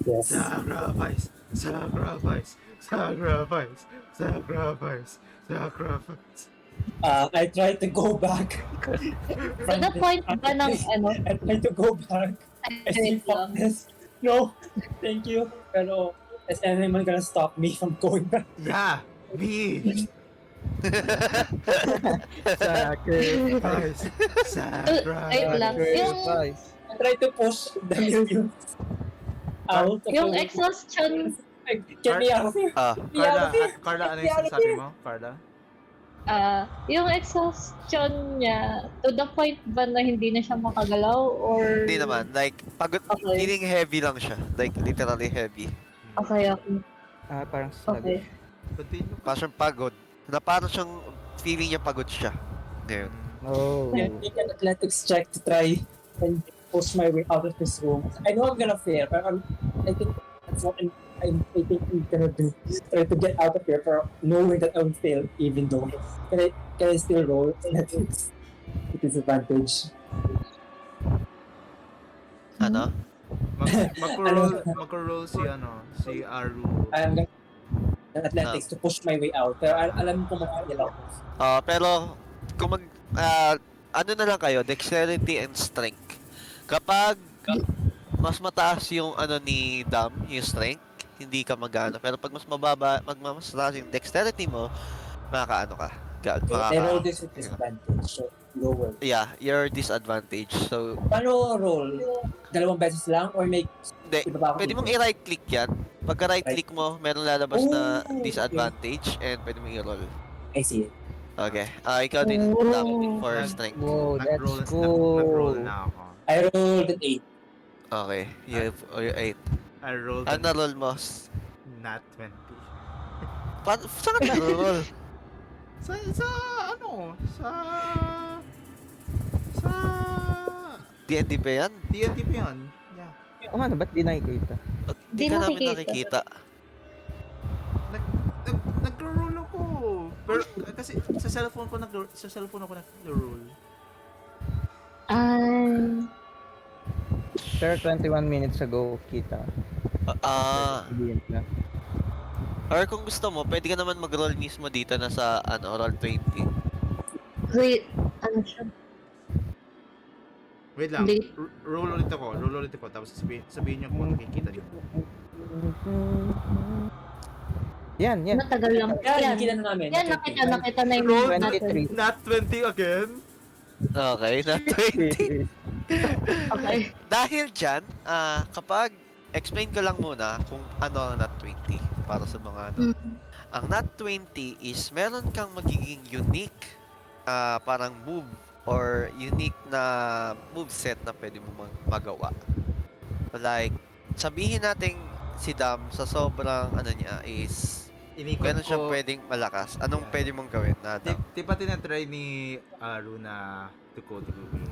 Yes. Sacrifice, sacrifice, sacrifice, sacrifice, sacrifice. I tried to go back. To the point ba ng ano? I tried to go back. I Wait see lang. this. No, thank you. Pero is anyone gonna stop me from going back? Yeah, me. Sacrifice. Sacrifice. Wait lang. Yung, Sacrifice. I tried to push the minions out. of yung the- exhaustion, Get me out of here. Get me out of here. Carla, ano Get me yung out of sinasabi here. mo? Carla? yung exhaustion niya, to the point ba na hindi na siya makagalaw or... Hindi naman, like, pagod, Okay. feeling heavy lang siya. Like, literally heavy. Okay, okay. Parang Okay. sluggish. Continue. Parang siyang pagod. Na parang siyang feeling niya pagod siya. Ngayon. Oh. Yeah, make an athletics check to try and push my way out of this room. I know I'm gonna fail, but I think that's what I think I'm gonna do. Try to get out of here, for knowing that I will fail, even though can I still roll athletics with disadvantage? Ano? Mag-roll si Aru. I'm gonna athletics to push my way out. Pero alam ko makakil ako. Pero, kung ano na lang kayo, dexterity and strength. Kapag mas mataas yung ano ni Dam, yung strength, hindi ka magano. Pero pag mas mababa, mas mataas yung dexterity mo, makakaano ka. I roll this with disadvantage, so lower. Yeah, you're disadvantage. So, Paano roll? Dalawang beses lang or may hindi. iba pa ako Pwede dito? mong i-right click yan. Pagka right click mo, meron lalabas na Oh, disadvantage and pwede mong i-roll. I see it. Okay. Ikaw din, Dam, for strength. Whoa, Nag-roll that's Nag-roll cool. na ako. I rolled an 8. Okay. You have 8. I rolled Ano na roll mo? nat 20. Saan ka na-roll? Sa D&D ba yan? TNT pa yan. Yeah. Ano, ba't di nakikita? Di Di ka namin nakikita. nakikita. Nag-roll ako. Pero kasi sa cellphone ako nag-roll. Pero 21 minutes ago, kita. Hindi yun na. Or kung gusto mo, pwede ka naman mag-roll mismo dito na sa roll 20. Wait, ano siya? Wait lang. Hindi. Roll ulit ako. Tapos sabihin niyo kung nakikita niyo. Yan. Matagal lang. Yeah, Yan, nakikita na namin. yan nakita na yung Roll natin. 23. Nat 20 again? Okay, na 20. Okay. Dahil dyan, kapag explain ko lang muna kung ano ang nat 20 para sa mga ano. Ang nat 20 is meron kang magiging unique parang move or unique na move set na pwede mo magawa. Like, sabihin natin si Dam sa sobrang ano niya is Inikot meron siyang ko. pwedeng malakas. Anong pwede mong gawin na Dam? Di pa tinatry ni Aru na to go through me.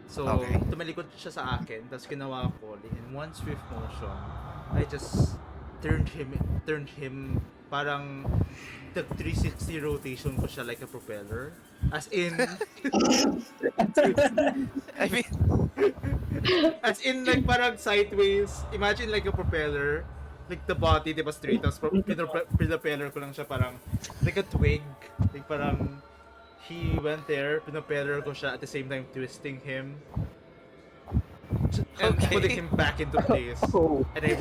So, Okay. tumalikod siya sa akin, tapos ginawa ko, in one swift motion, I just turned him parang the 360 rotation ko siya like a propeller. As in, I mean, like parang sideways, imagine like a propeller, like the body, di ba straight, tapos pinapeller ko lang siya parang, like a twig, like parang, he went there, pinapeller ko siya at the same time twisting him, and Okay. putting him back into place. Oh. And I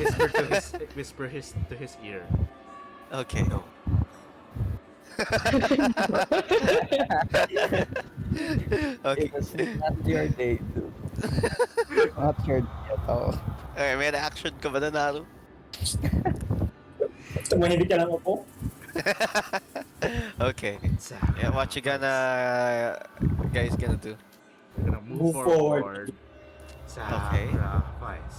whisper to his ear. okay. Okay. It was not your day, dude. Not your day at all. Okay, may reaction ka ba na, Naru? Tumahimik ka lang ako. Okay. Yeah, what you guys gonna do? We're gonna move Move forward. forward. Okay. Sacrifice.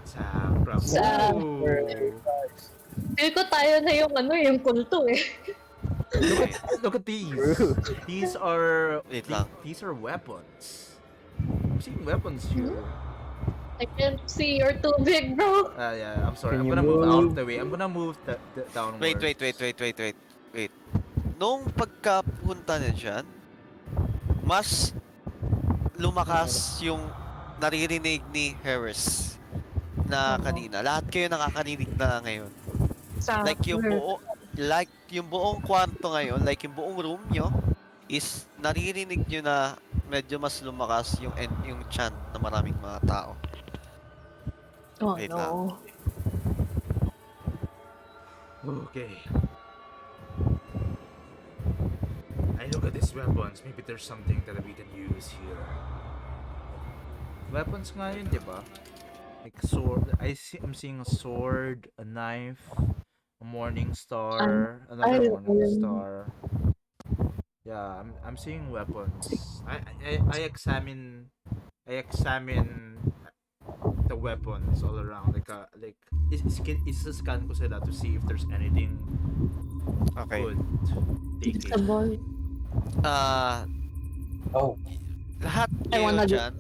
Sacrifice. Sacrifice. Feel ko tayo na yung yung kulto eh. Look at these. These are Wait lang. these are weapons. I'm seeing weapons here. I can't see, you're too big, bro. Yeah, I'm sorry. Can I'm you gonna move out move? of the way. I'm gonna move downward. Wait. nung pagkapunta niya dyan, mas lumakas yung naririnig ni Harris na Oo. kanina. Lahat kayo nakakarinig na ngayon. Sa Like yung buong kwarto ngayon, like yung buong room nyo, is naririnig nyo na medyo mas lumakas yung chant na maraming mga tao. Oh Wait no. Okay. I look at these weapons. Maybe there's something that we can use here. Weapons nga yun, di ba? Like sword. I'm seeing a sword, a knife, a morning star, another morning star. Yeah, I'm seeing weapons. I examine the weapons all around. Like is-scan ko sila to see if there's anything Okay. good taking. Sa boy. Oh, Lahat I kayo wanna do- dyan,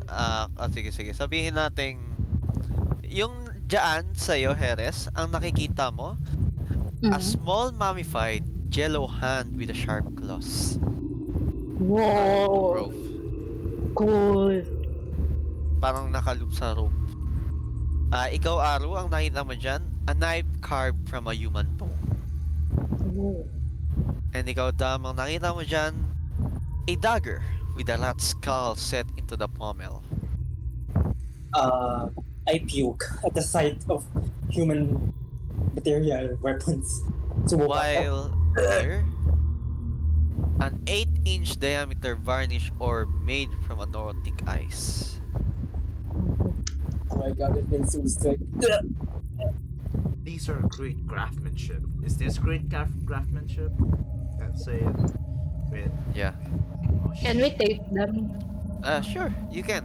sige. Sabihin natin, yung dyan sa'yo, Heres, ang nakikita mo, a small mummified yellow hand with a sharp claws. Whoa. Rope. Cool. Parang nakaloop sa rope. Ikaw, Aru, ang nakita mo dyan, a knife carved from a human bone. Whoa. And ikaw, Dam, ang nakita mo dyan, a dagger with a rat skull set into the pommel. I puke at the sight of human material weapons. So, While there, an 8-inch diameter varnish orb made from a Nordic ice. oh my god, it feels so sick. These are great craftsmanship. Is this great craftsmanship? Can't say it. Wait. Yeah. Oh, Can we take them? Sure, you can.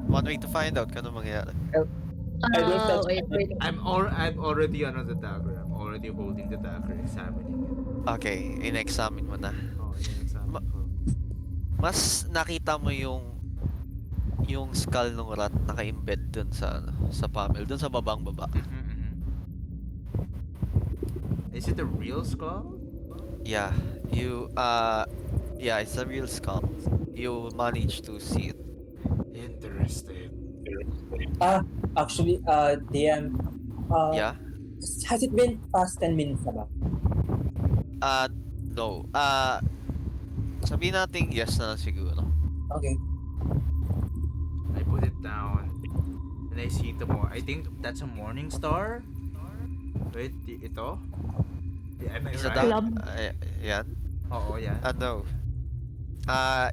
One way to find out kung ano mangyayari. I don't touch Wait. I'm already on the dagger. I'm already holding the dagger, examining it. Okay, in-examine mo na. Oh, examine ko. Mas nakita mo yung skull ng rat naka-embed dun sa pommel, dun sa babang baba. Is it a real skull? Yeah, yeah, it's a real skull. You managed to see it. Interesting. Actually, DM, Yeah? has it been past 10 minutes na ba? No. Sabihin natin yes na lang siguro. Okay. I put it down. And I see ito mo. I think that's a morning star. Wait, ito? Am I Isa right? daw? Yan? Oo, yan. No.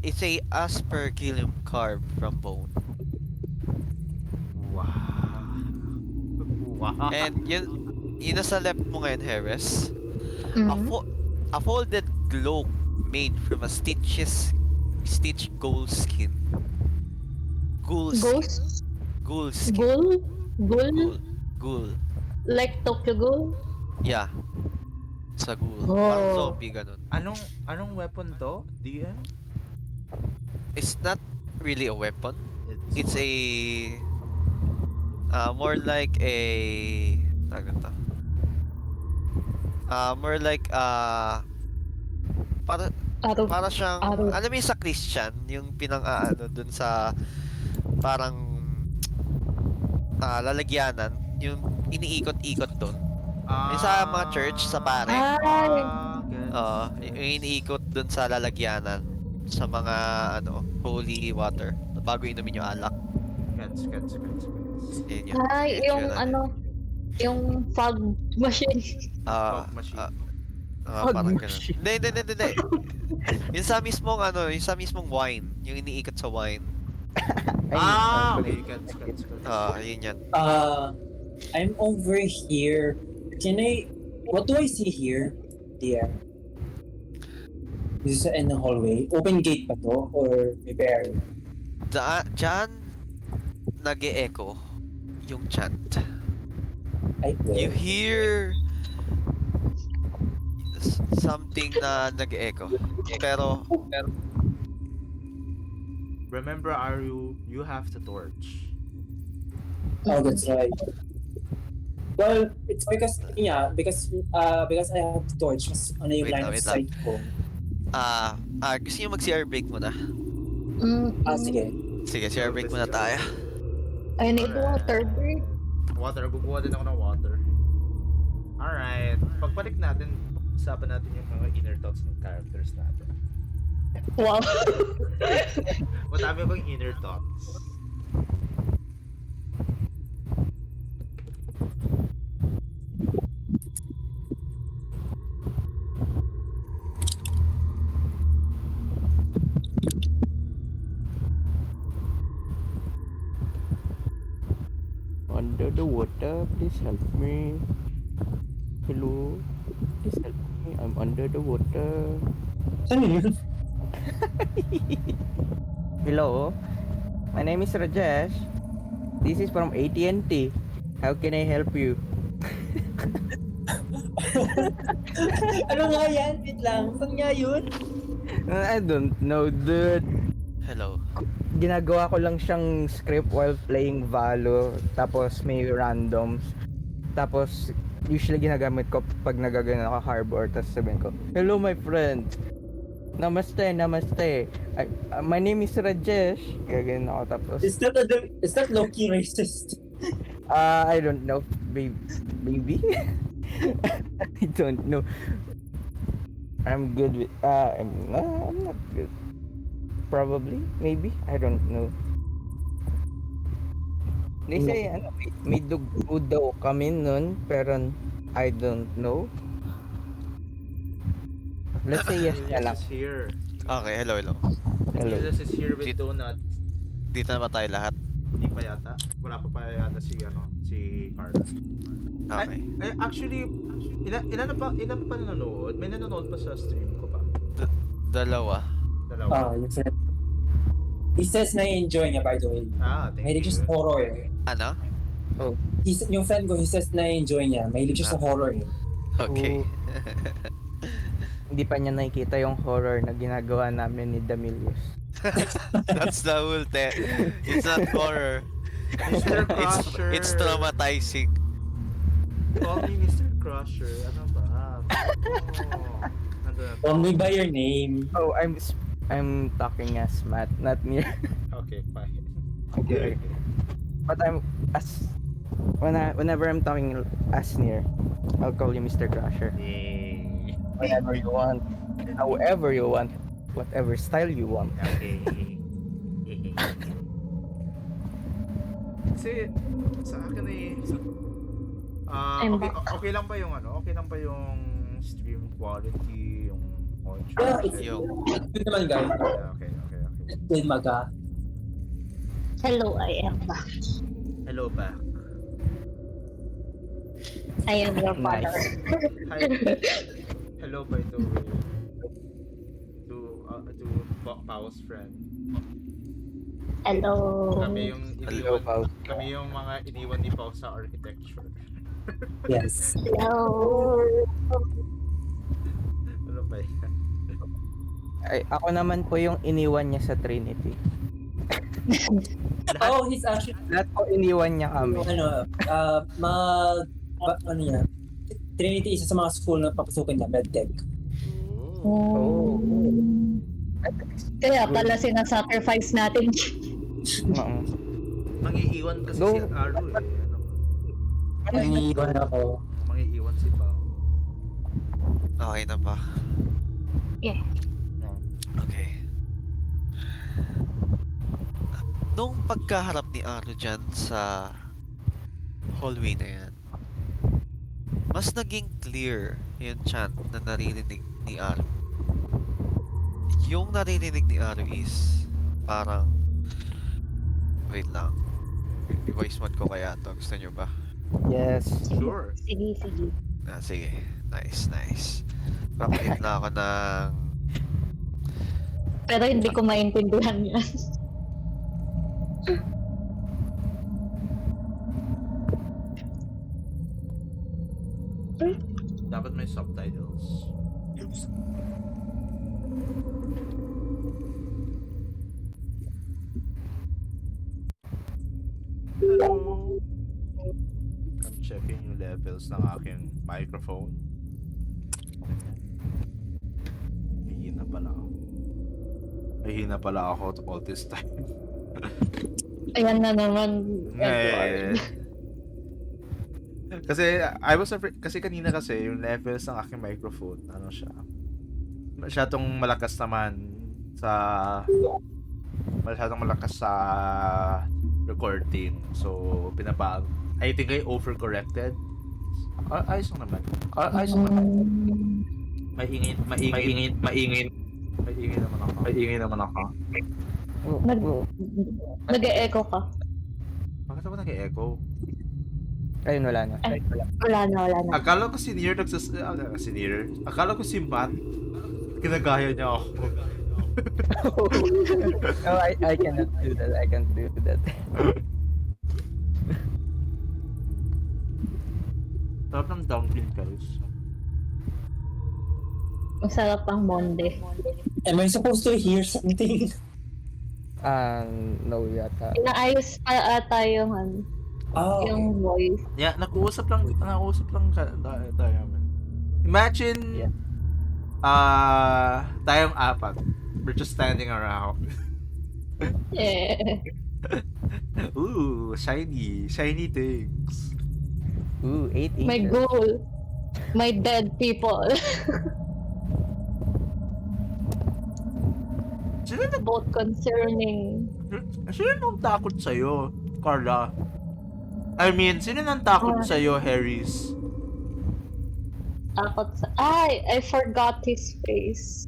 It's a aspergillum carved from bone. Wow. Wow. And yun nasa left mo ngayon, Harris. A folded cloak made from a stitched ghoul skin. Ghoul skin. Ghost? Ghoul skin. Ghoul? Ghoul? Ghoul. Like Tokyo Ghoul? Yeah. Sa ghoul. Oh. Parang zombie ganun. Anong weapon to? DM? It's not really a weapon. It's a more like a more like para siyang Araw. alam mo yung sa Christian yung dun sa parang lalagyanan yung iniikot-ikot doon yung sa mga church sa pare yung iniikot doon sa lalagyanan sa mga holy water bago inumin yung alak. Gets. Yun yun. Ay, yung Itsura. yung fog machine. Fog machine. Parang ganun. Hindi. Yung sa mismong wine, yung iniikot sa wine. Okay. Gets. Yun yan. I'm over here. What do I see here? DM. This is in the hallway. Open gate pa to? Or may barrier? Diyan, nag-e-echo yung chant. You hear something na nag-echo. Pero Remember, Aru, you have the torch. Oh, that's right. Well, it's because I have the torch. Mas ano yung Wait line lang, of wait sight ko. Gusto niyo mag-CR break muna? Sige. Sige, CR break muna tayo. I need water break. Water, guguha din ako ng water. Alright. Pagbalik natin, usapan natin yung mga inner thoughts ng characters natin. Wow. Madami akong inner thoughts. Under the water, please help me. Hello, please help me. I'm under the water. Ano yun? Hello, my name is Rajesh. This is from AT&T. How can I help you? Ano nga yan? Wait lang. Saan nga yun? I don't know, dude. Hello. Ginagawa ko lang siyang script while playing Valo. Tapos may randoms. Tapos usually ginagamit ko pag nagagano ako harbor. Tapos sabihin ko, hello my friend. Namaste, namaste. My name is Rajesh. Gagano ako tapos. Is that low-key racist? I don't know. Maybe? I don't know. I'm good with. I'm not good. Probably, maybe. I don't know. They say, may dugo daw kami nun, pero I don't know. Let's say yes na lang. Jesus is here. Okay, hello. Hello. Jesus is here with Dito- donuts. Dito na ba tayo lahat? Hindi pa yata. Wala pa yata si Carla. Okay. Actually, ilan pa nanonood? May nanonood pa sa stream ko pa. Dalawa. Dalawa. Yung friend. He says na enjoy niya, by the way. Thank Mahilig siya you. sa horror. Ano? Yung friend ko, he says na enjoy niya. Mahilig siya sa horror. Okay. Hindi pa niya nakikita yung horror na ginagawa namin ni Damilius. That's the whole It's not horror. Mr. Crusher. It's traumatizing. Call me Mr. Crusher. Ano ba? Call me by your name. Oh, I'm talking as Matt, not near. Okay, fine. Okay. But I'm as whenever I'm talking as near, I'll call you Mr. Crusher. Yay. Whenever you want, however you want, whatever style you want. Okay. Kasi sa akin I'm okay lang ba yung okay lang ba yung stream quality, yung audio? Yeah, it's Yung good naman, guys. Okay. Good maga. Hello, I am back. Hello back. I am your Nice. father. Hi. Hello by the way. To Pao's friend. Hello. Kami yung Hello, Pao. kami yung mga iniwan ni Pao sa architecture. Yes. Hello. Ano ba yan? Ako naman po yung iniwan niya sa Trinity. Oh, he's actually, Lahat po iniwan niya kami. ano niya, Trinity, isa sa mga school na papasukin niya, MedTech. Oh. Kaya pala sinasacrifice natin. Mangiiwan kasi Go. si Aru eh. Naiiwan ako. Mangiiwan si Pao. okay na ba? Yeah. Okay. Nung pagkaharap ni Aro dyan sa hallway na yan, mas naging clear yung chant na naririnig ni Aro. Yung naririnig ni Aro is parang wait lang. I-voice mod ko kaya to. Gusto nyo ba? Yes. Sure. Sige. Sige. Nice. Papalit na ako ng Pero hindi ko maintindihan yan. Dapat may subtitles. Hello. I'm checking yung levels ng aking microphone. Hindi na pala. Mahina pala ako all this time. Ayan na naman, Edward. Kasi I was afraid, kasi kanina kasi yung levels ng aking microphone, ano siya, masyadong malakas naman sa recording. So I think I overcorrected. Ayos lang naman. Maingay naman ako. Nag-e-echo ka. Bakit ako nag-echo? Ayun, wala na. Ay, wala na. Akala ko si Nier Akala ko si Matt. Kinagaya niya ako. No, I cannot do that. I can't do that. Sarap ng dumpling, guys. Masarap ang Monday. Am I supposed to hear something? No yata. Inaayos pa ata yung, Oh, yung voice. Yeah, nakuusap lang tayo. Imagine, Yeah. tayong apat. We're just standing around. Yeah. Ooh, shiny things. Ooh, 8 inches. My goal. My dead people. Sino Both concerning. nang takot sa'yo, Carla? I mean, sino nang takot sa'yo, Harris? Takot sa... I forgot his face.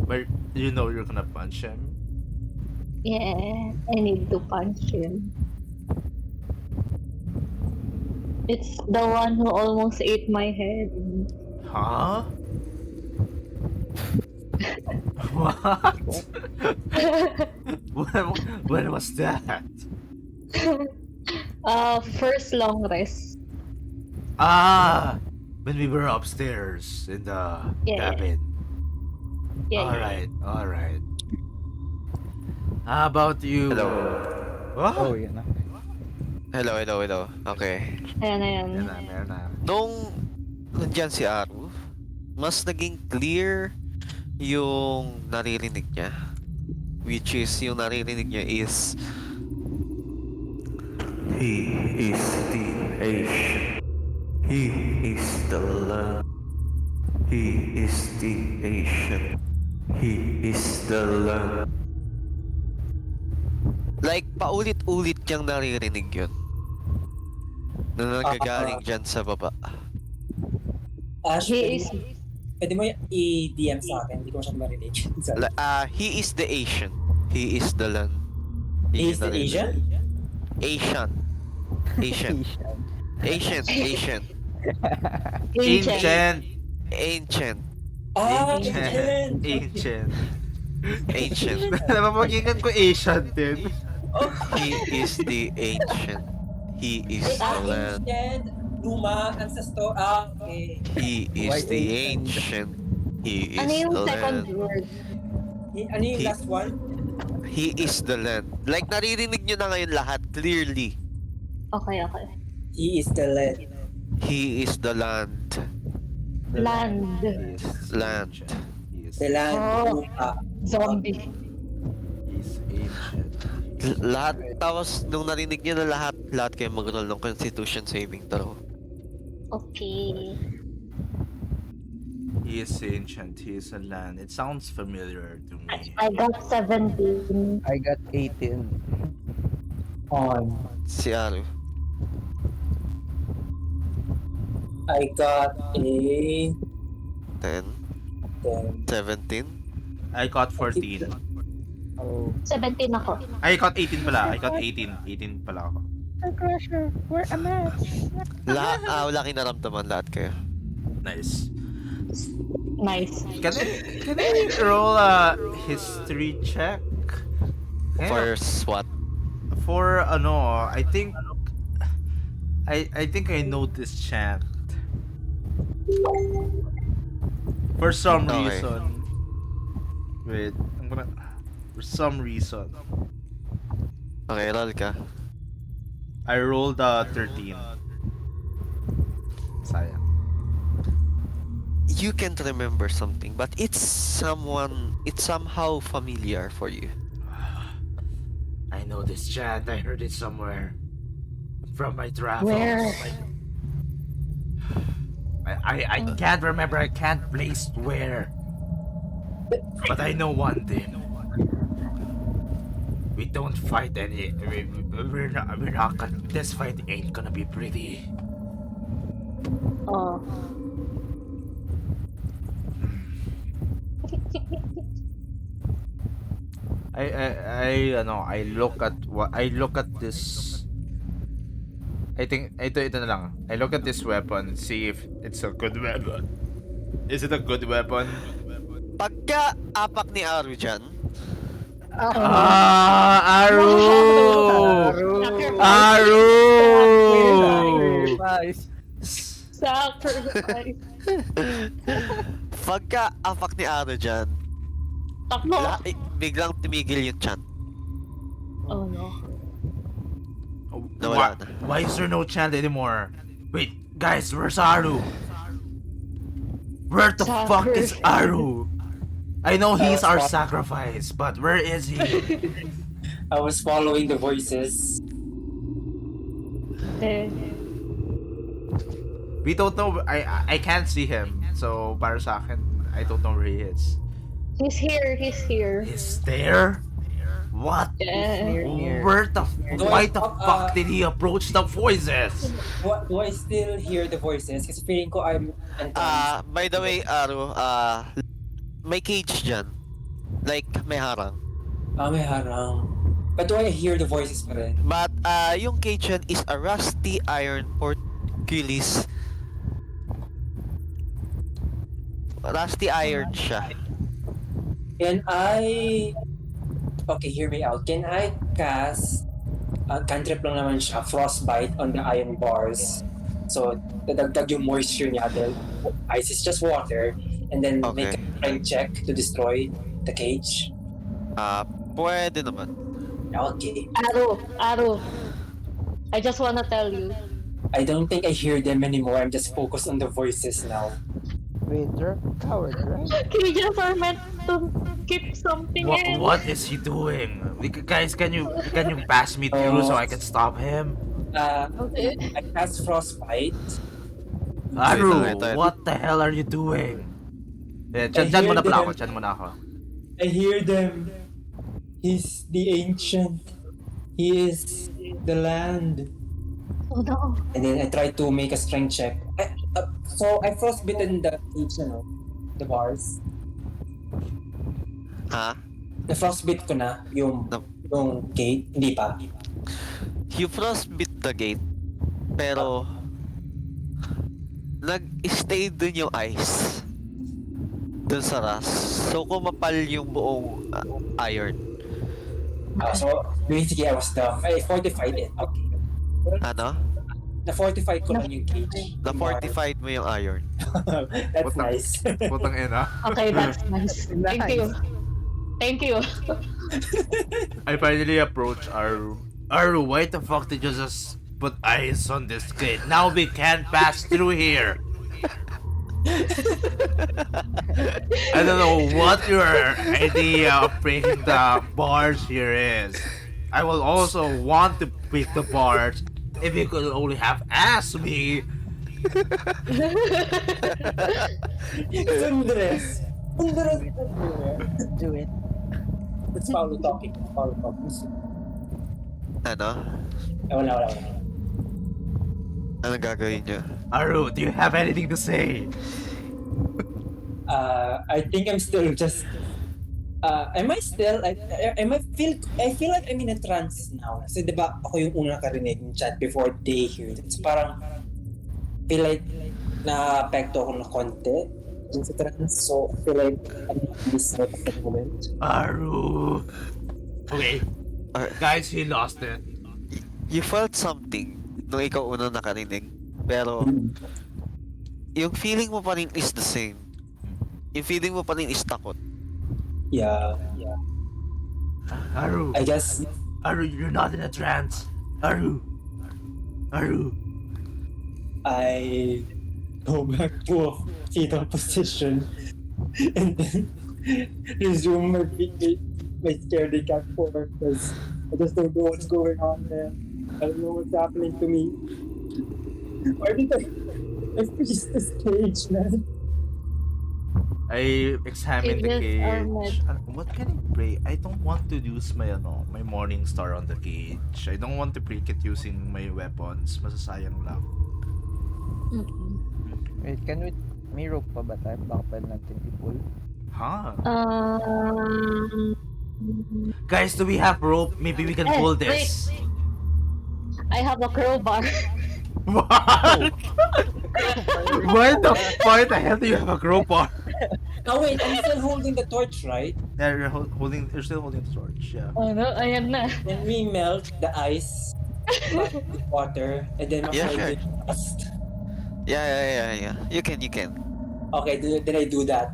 But you know you're gonna punch him. Yeah, I need to punch him. It's the one who almost ate my head. Huh? What? when was that? First long rest. When we were upstairs in the Yeah. cabin. Yeah. Alright. How about you? Hello. Oh, yun na. Hello. Okay. Ayan. Meron na. Nung nandyan si Aru, mas naging clear yung naririnig niya. Which is, yung naririnig niya is He is the Asian. He is the land. He is the Asian. He is the land. Like, paulit-ulit niyang naririnig yun. Na nanggagaling dyan sa baba. Ash, He is... pwede mo i-DM sa akin, hindi ko masyadong marinig. Sorry. He is the Asian. He is the land. He is the Asian? Asian. Ancient. Ancient. Ancient. Ancient. Napapaginggan ko Asian din. He is the ancient. He is the land. Ancient. Luma, ancestor. Okay. He is White the ancient. ancient. He Ano is yung the second land. word? Ano yung He- last one? He is the land. Like, naririnig nyo na ngayon lahat, clearly. Okay. He is the land. He is the land. Land. Land. He is The land. Oh. Luma. Zombie. ancient. Lahat, tapos nung narinig nyo na lahat kayo mag-roll ng Constitution saving throw. Okay. He is ancient. He is a land. It sounds familiar to me. I got 17. I got 18. On. Si Aru. I got a 10, 10. 17. I got 14. Oh. 17 ako. I got 18 pala. I got 18. 18 pala ako. Crusher, where am I? Wala kayo naramdaman lahat kayo. Nice. Nice. Can I roll a history check? For SWAT. For I think I know this chant. For some Okay. reason. Wait, for some reason. Okay, roll ka. I rolled a 13. Sayang. you can't remember something, but it's somehow familiar for you. I know this chant. I heard it somewhere. From my travels. Where? I can't remember. I can't place where. But I know one thing. We don't fight any. We're not gonna. This fight ain't gonna be pretty. Oh. I look at this. I think ito na lang. I look at this weapon, see if it's a good weapon. Is it a good weapon? Pagka apak ni Aru dyan, Aru! Aru! Sacrifice. Sacrifice. pagka apak ni Aru dyan, Takbo. biglang tumigil yung chant. Oh no. Nawala na. Why is there no chant anymore? Wait, guys, where's Aru? Where the fuck is Aru? I know he's our sacrifice, but where is he? I was following the voices. Eh. We don't know. I can't see him. So para sa akin, I don't know where he is. He's here. He's here. He's there? What? Yeah. Where the why the Going up, fuck did he approach the voices? Do I still hear the voices? Kasi feeling ko I'm entranced. By the way, Aru, may cage dyan. Like, may harang. May harang. But do I hear the voices pa rin? But, yung cage dyan is a rusty iron portcullis. Rusty iron siya. Okay, hear me out. Can I cast cantrip lang naman siya, frostbite on the iron bars? So, dadagdag yung moisture niya. The ice is just water. And then make a strength check to destroy the cage. Pwede naman. Okay. Aru. I just wanna tell you. I don't think I hear them anymore. I'm just focused on the voices now. Wait, you're a coward, right? Cages are meant to keep something in. What is he doing? Guys, can you pass me through so I can stop him? Okay. I cast frostbite. Aru, Ito. what the hell are you doing? Eh, I dyan muna hear pala them. ako. Dyan muna ako. I hear them. He's the ancient. He is the land. Oh no. And then I try to make a strength check. So I frostbitten the cage, the bars. Ha? The frostbite ko na yung gate, hindi pa. You frostbit the gate, pero nag-stay dun yung ice. Dun sa rust. So kumapal yung buong iron. So basically I was dumb. I fortified it. Okay. Ano? Na-fortify ko lang yung cage. Na-fortified mo yung iron. That's nice. Putang ina. Okay, that's nice. Thank you. Thank you. I finally approach Aru. Aru, why the fuck did you just put ice on this gate? Now we can't pass through here. I don't know what your idea of breaking the bars here is. I will also want to break the bars if you could only have asked me. Sundres. Sundres. Do it. It's Paolo talking. Ano? Wala. Anong gagawin nyo? Aru, do you have anything to say? I think I'm still just. Am I still? I feel like I'm in a trance now. Kasi diba ako yung unang nakarinig ng chat before they hear it. So parang feel like na-apekto ako na konti dun sa trance. So I feel like I'm not in this sort of a moment. Aru. Okay, guys, he lost it. You felt something nung ikaw unang nakarinig, pero yung feeling mo pa rin is the same. Yung feeling mo pa rin is takot. Yeah. Aru, I guess Aru, you're not in a trance. Aru. I go back to a fetal position and then resume my scaredy cat form because I just don't know what's going on there. I don't know what's happening to me. Why did I freeze this cage, man? I examined the Cages are cage. What can I break? I don't want to use my Morning Star on the cage. I don't want to break it using my weapons. Masasayang lang. Wait, may rope pa ba tayo? Baka pwede natin i-pull. Huh? Um, Guys, do we have rope? Maybe we can Eh, pull this. I have a crowbar. What? Why the hell do you have a crowbar? Oh wait, I'm still holding the torch, right? Yeah, you're still holding the torch, yeah. Ano? Ayan na. Then we melt the ice with water and then Yeah, apply sure. the dust. Yeah. You can. Okay, did I do that?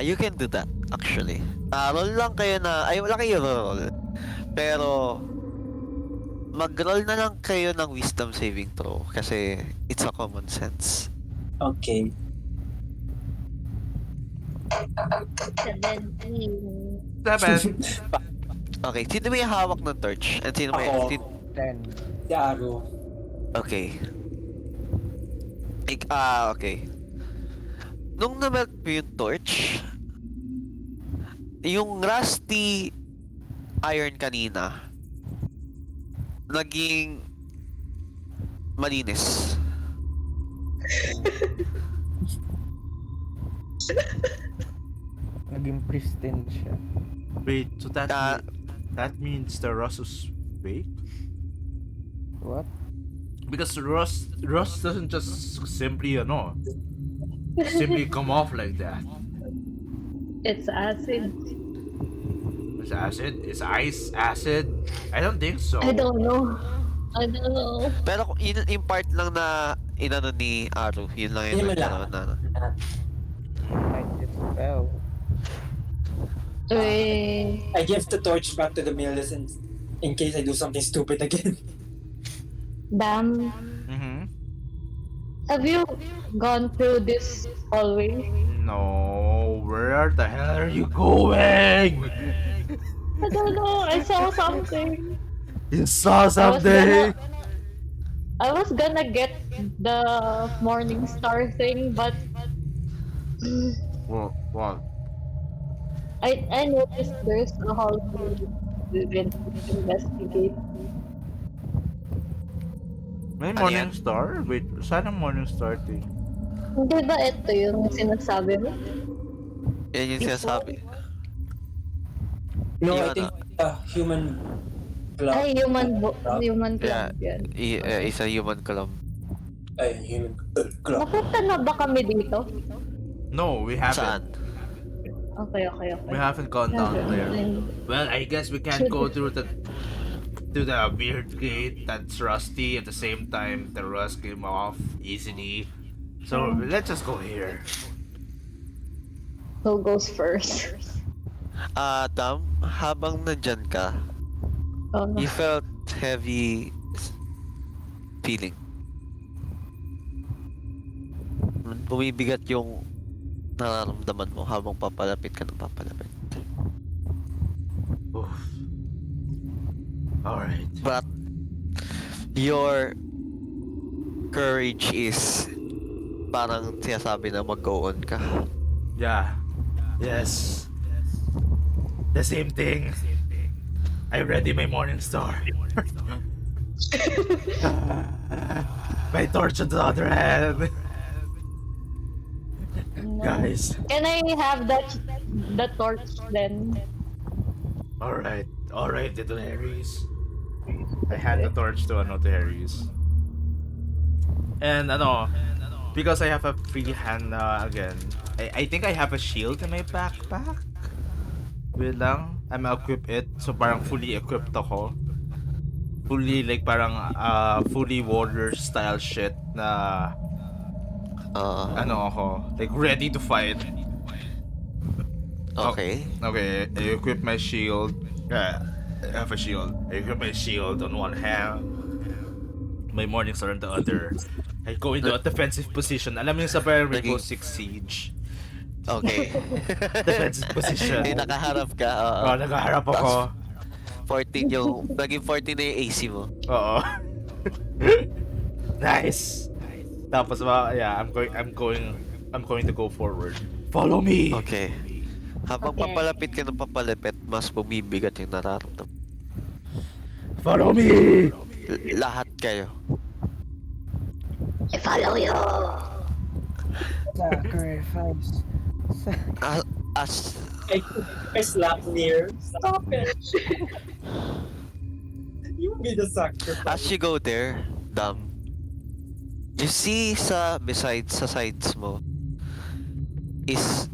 You can do that, actually. Roll lang kayo na, ay wala kayo roll. Pero, mag-roll na lang kayo ng wisdom saving throw kasi it's a common sense. Okay. 17. 7. Okay, sino may hawak ng torch? And sino may... Ako. 10. The arrow. Okay. Okay. Nung na-melt mo yung torch, yung rusty iron kanina, naging malinis. Naging pristine siya. Wait, so that Ah. that means the rust was fake? What? Because rust doesn't just simply simply come off like that. It's acid. It's acid? It's ice acid? I don't think so. I don't know. Pero kung yung part lang na inano ni Aru, yun lang Yun yung lang. nagkaroon na. Might just spell. Wait. I give the torch back to the Millis in case I do something stupid again. Damn. Mm-hmm. Have you gone through this hallway? No, where the hell are you going? I don't know. I saw something. You saw I was something? I was gonna get the morning star thing, but What? I noticed there's a hallway we didn't investigate. May Ano morning yan? star? Wait, saan ang morning star thing? Hindi ba ito yung sinasabi mo? Yan yung sinasabi. No, I Yun, think human club. Ay, human Yeah, club yan. isa human club. Ay, human club. Napunta na ba kami dito? No, we Saan? haven't. Okay. We haven't gone down there. Well, I guess we can't go through the weird gate that's rusty. At the same time, the rust came off easily. So let's just go here. Who goes first? Tam, habang nandyan ka, Oh, no. you felt heavy feeling. Bumibigat yung nararamdaman mo habang papalapit ka ng papalapit. Oof. All right. But your courage is parang sinasabi na mag-go on ka. Yeah. Yes. The same thing. I ready my morning star. My torch on the other hand. No. Guys. Can I have the torch then? Alright, little Harry's. I hand the torch to Harry's. And because I have a free hand again, I think I have a shield in my backpack. Wait lang, I'm equip it. So parang fully equipped ako. Fully fully warrior style shit na ako, like ready to fight. Okay. Okay, I equip my shield. I have a shield. I equip my shield on one hand, my morning star on the other. I go into a defensive position. Alam mo yung sa Rainbow Naging- Six Siege. Okay. Defensive position. Yung nakaharap ka, oo. Oh, nakaharap ako. 14 yung, naging 14 na yung AC mo. Oo. Nice. Tapos yeah, I'm going to go forward. Follow me. Okay. Habang Okay. papalapit ka ng papalapit, mas bumibigat yung nararamdaman. Follow me. Lahat kayo. I follow you! Sacrifice. As I slap near. Stop it. You be the sacrifice. as you go there, you see sa sides mo is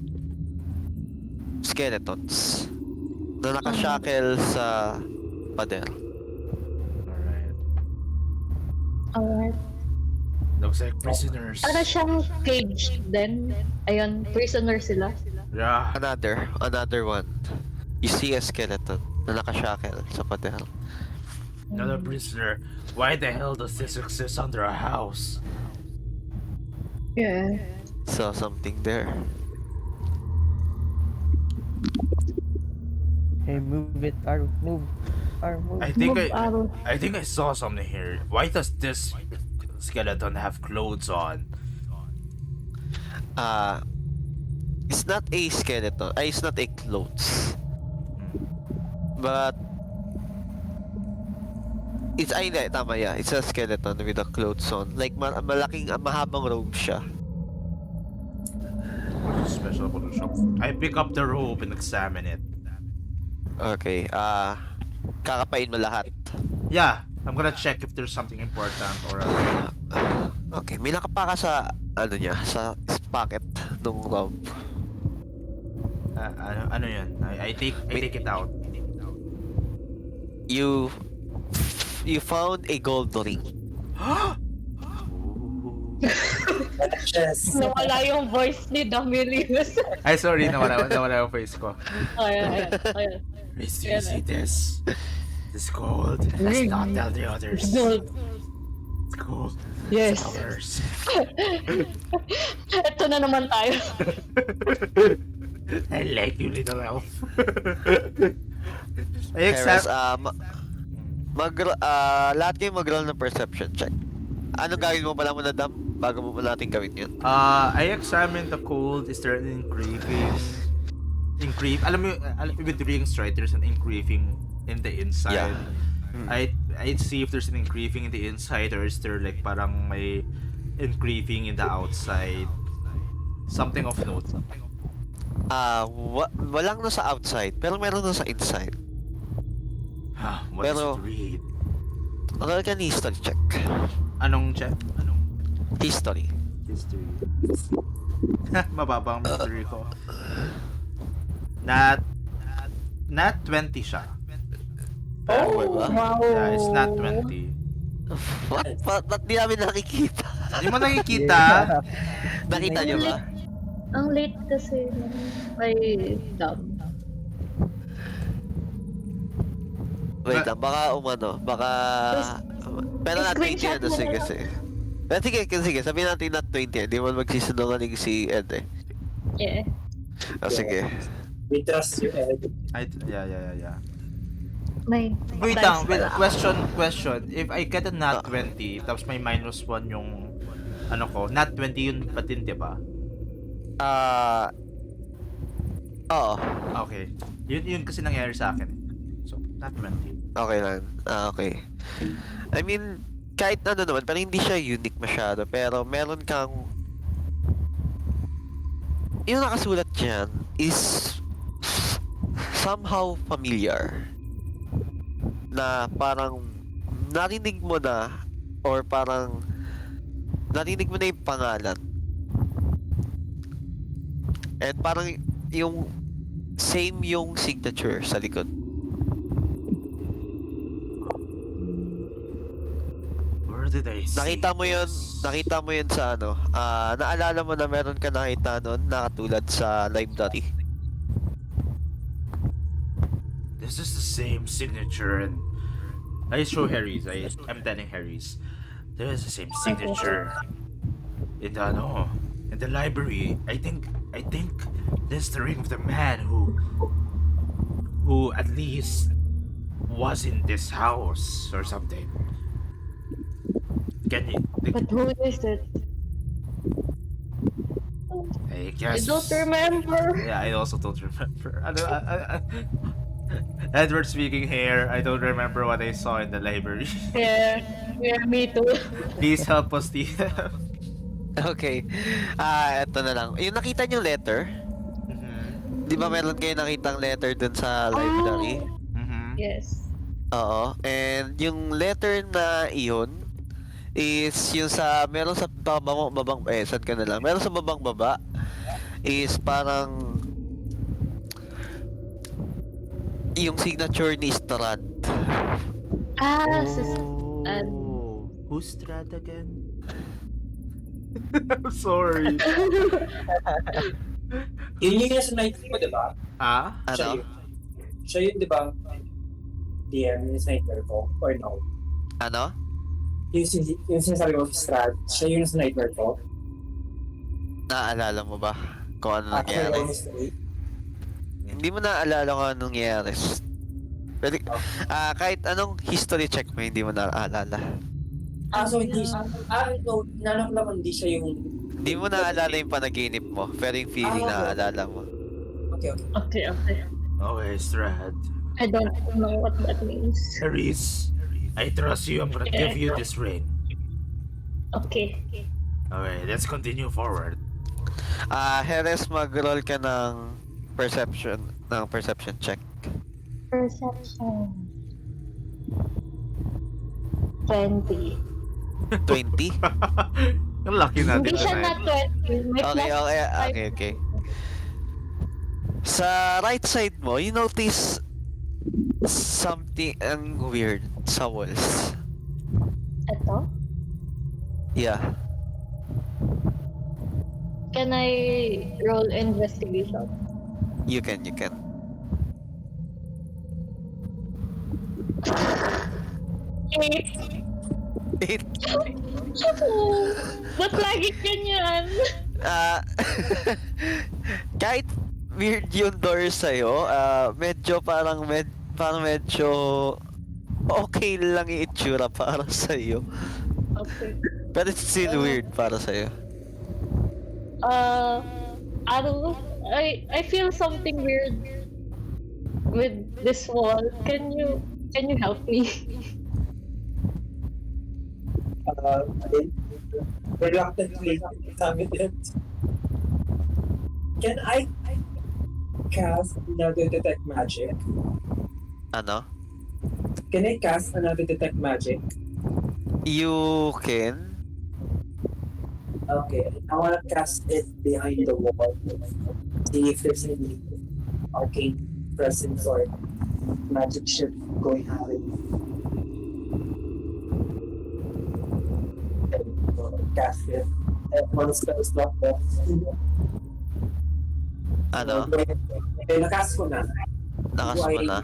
skeletons na nakashackle sa pader. Alright. Alright. Looks like prisoners. Para siyang caged din. Ayun, prisoner sila. Yeah. Another one. You see a skeleton na nakashackle sa pader. Another prisoner. Why the hell does this exist under a house? Yeah. So something there. Hey, move it, Aro. Move. Aro, move. I think Move, Aro. I think I saw something here. Why does this skeleton have clothes on? It's not a skeleton. It's not a clothes. But it's hindi, tama, yeah. It's a skeleton with a clothes on. Like malaking mahabang robe siya. What is special about the shop? I pick up the rope and examine it. Okay, kakapain mo lahat. Yeah, I'm gonna check if there's something important or. Okay, may nakapaka sa ano niya, sa pocket nung robe. Ano yun? I take it out. You found a gold ring. Yes. Nawala yung voice ni Damilius. Ay, sorry, nawala yung face ko. Ayan. Miss, do you see this? This gold. Let's not tell the others. Gold. It's gold. Yes. It's ours. Ito na naman tayo. I like you, little elf. Heres, lahat kayo mag-roll ng perception check. Ano gawin mo pala muna, Dam? Bago mo natin gawin yun. I examined the gold. Is there an engraving? Alam mo, with rings, right? There's an engraving in the inside. Yeah. I'd see if there's an engraving in the inside or is there like parang may engraving in the outside. Something of note. Walang nasa outside, pero meron nasa inside. What does Pero- it read? Roll ka ni history check. Anong check? History. History. Mababa ang mystery ko. Nat 20 siya. Oh, Wow. Yeah, it's not 20. What? Ba't di namin nakikita? Hindi mo nakikita? Nakita niyo ba? Ang late kasi may Dam. Wait lang, baka baka... Pero not 20 screenshot ano, mo na sige, lang. sige. Pero sige, sabihin natin not 20, hindi mo magsisinungaling si Ed eh. Yeah. Sige. We trust you, Ed. Yeah. May Wait dice lang, pala. question. If I get a nat 20, tapos may -1 yung ano ko, nat 20 yun pa din, di ba? Oo. Okay. Yun kasi nangyari sa akin. So, nat 20. Okay lang. Okay. I mean, kahit ano naman, pero hindi siya unique masyado. Pero meron kang... Yung nakasulat dyan is somehow familiar. Na parang narinig mo na or parang narinig mo na yung pangalan. And parang yung same yung signature sa likod. Where did I see Nakita mo yun sa ano, naalala mo na meron ka nakita nun na katulad sa library. This is the same signature and I show Harry's. I'm telling Harry's. There is the same signature in the no, in the library. I think this is the ring of the man who at least was in this house or something. Can you? But who is it? I I guess. don't remember. Yeah, I also don't remember. Edward speaking here. I don't remember what I saw in the library. Yeah, me too. Please help us, TM. Okay. Eto na lang. Yung nakita niyo letter? Mhm. Di ba meron kayo nakitang letter dun sa library? Mhm. Yes. Oo. And yung letter na iyon is yung sa meron sa babang saan ka na lang. Meron sa babang baba is parang yung signature ni Strad. Oh. Who's Strad again? I'm sorry. Yun yung nasa night mo, di ba? Ah? Ano? Siya yun, di ba? DM, yung sniper ko, or no? Ano? Yung sinasabi ko sa Strad, siya yung sniper ko. Naalala mo ba kung ano Actually, nangyari? honestly, Hindi mo naalala kung anong nangyari. Pwede, kahit anong history check mo, hindi mo naalala. so hindi siya, no, nanok lang hindi siya yung, Hindi mo naalala yung panaginip mo, pero yung feeling Ah, naalala mo. okay. Okay. Okay, Strad. I don't know what that means. Aris, I trust you. I'm gonna give you this ring. Okay. Okay, let's continue forward. Heres, mag-roll ka ng perception check. Perception. 20. 20? Ang lucky natin Hindi siya na tonight. 20. May Okay, plus okay. Sa right side mo, you notice something weird sa walls. Ito? Yeah. Can I roll investigation? You can. 8. 8. Ba't lagi ganyan? Kahit weird yung door sa'yo, medyo medyo okay lang yung itsura para sa'yo. Okay. Pero it's still weird para sa'yo. I don't know. I feel something weird with this wall. Can you help me? Reluctantly examine it. Can I cast another detect magic? Ano? Can I cast another detect magic? You can? Okay, I wanna cast it behind the wall. See if there's any arcane presence or magic shit going on. Cast it. One spell slot left. Ano? Okay, nakast ko na. Nakas mo na?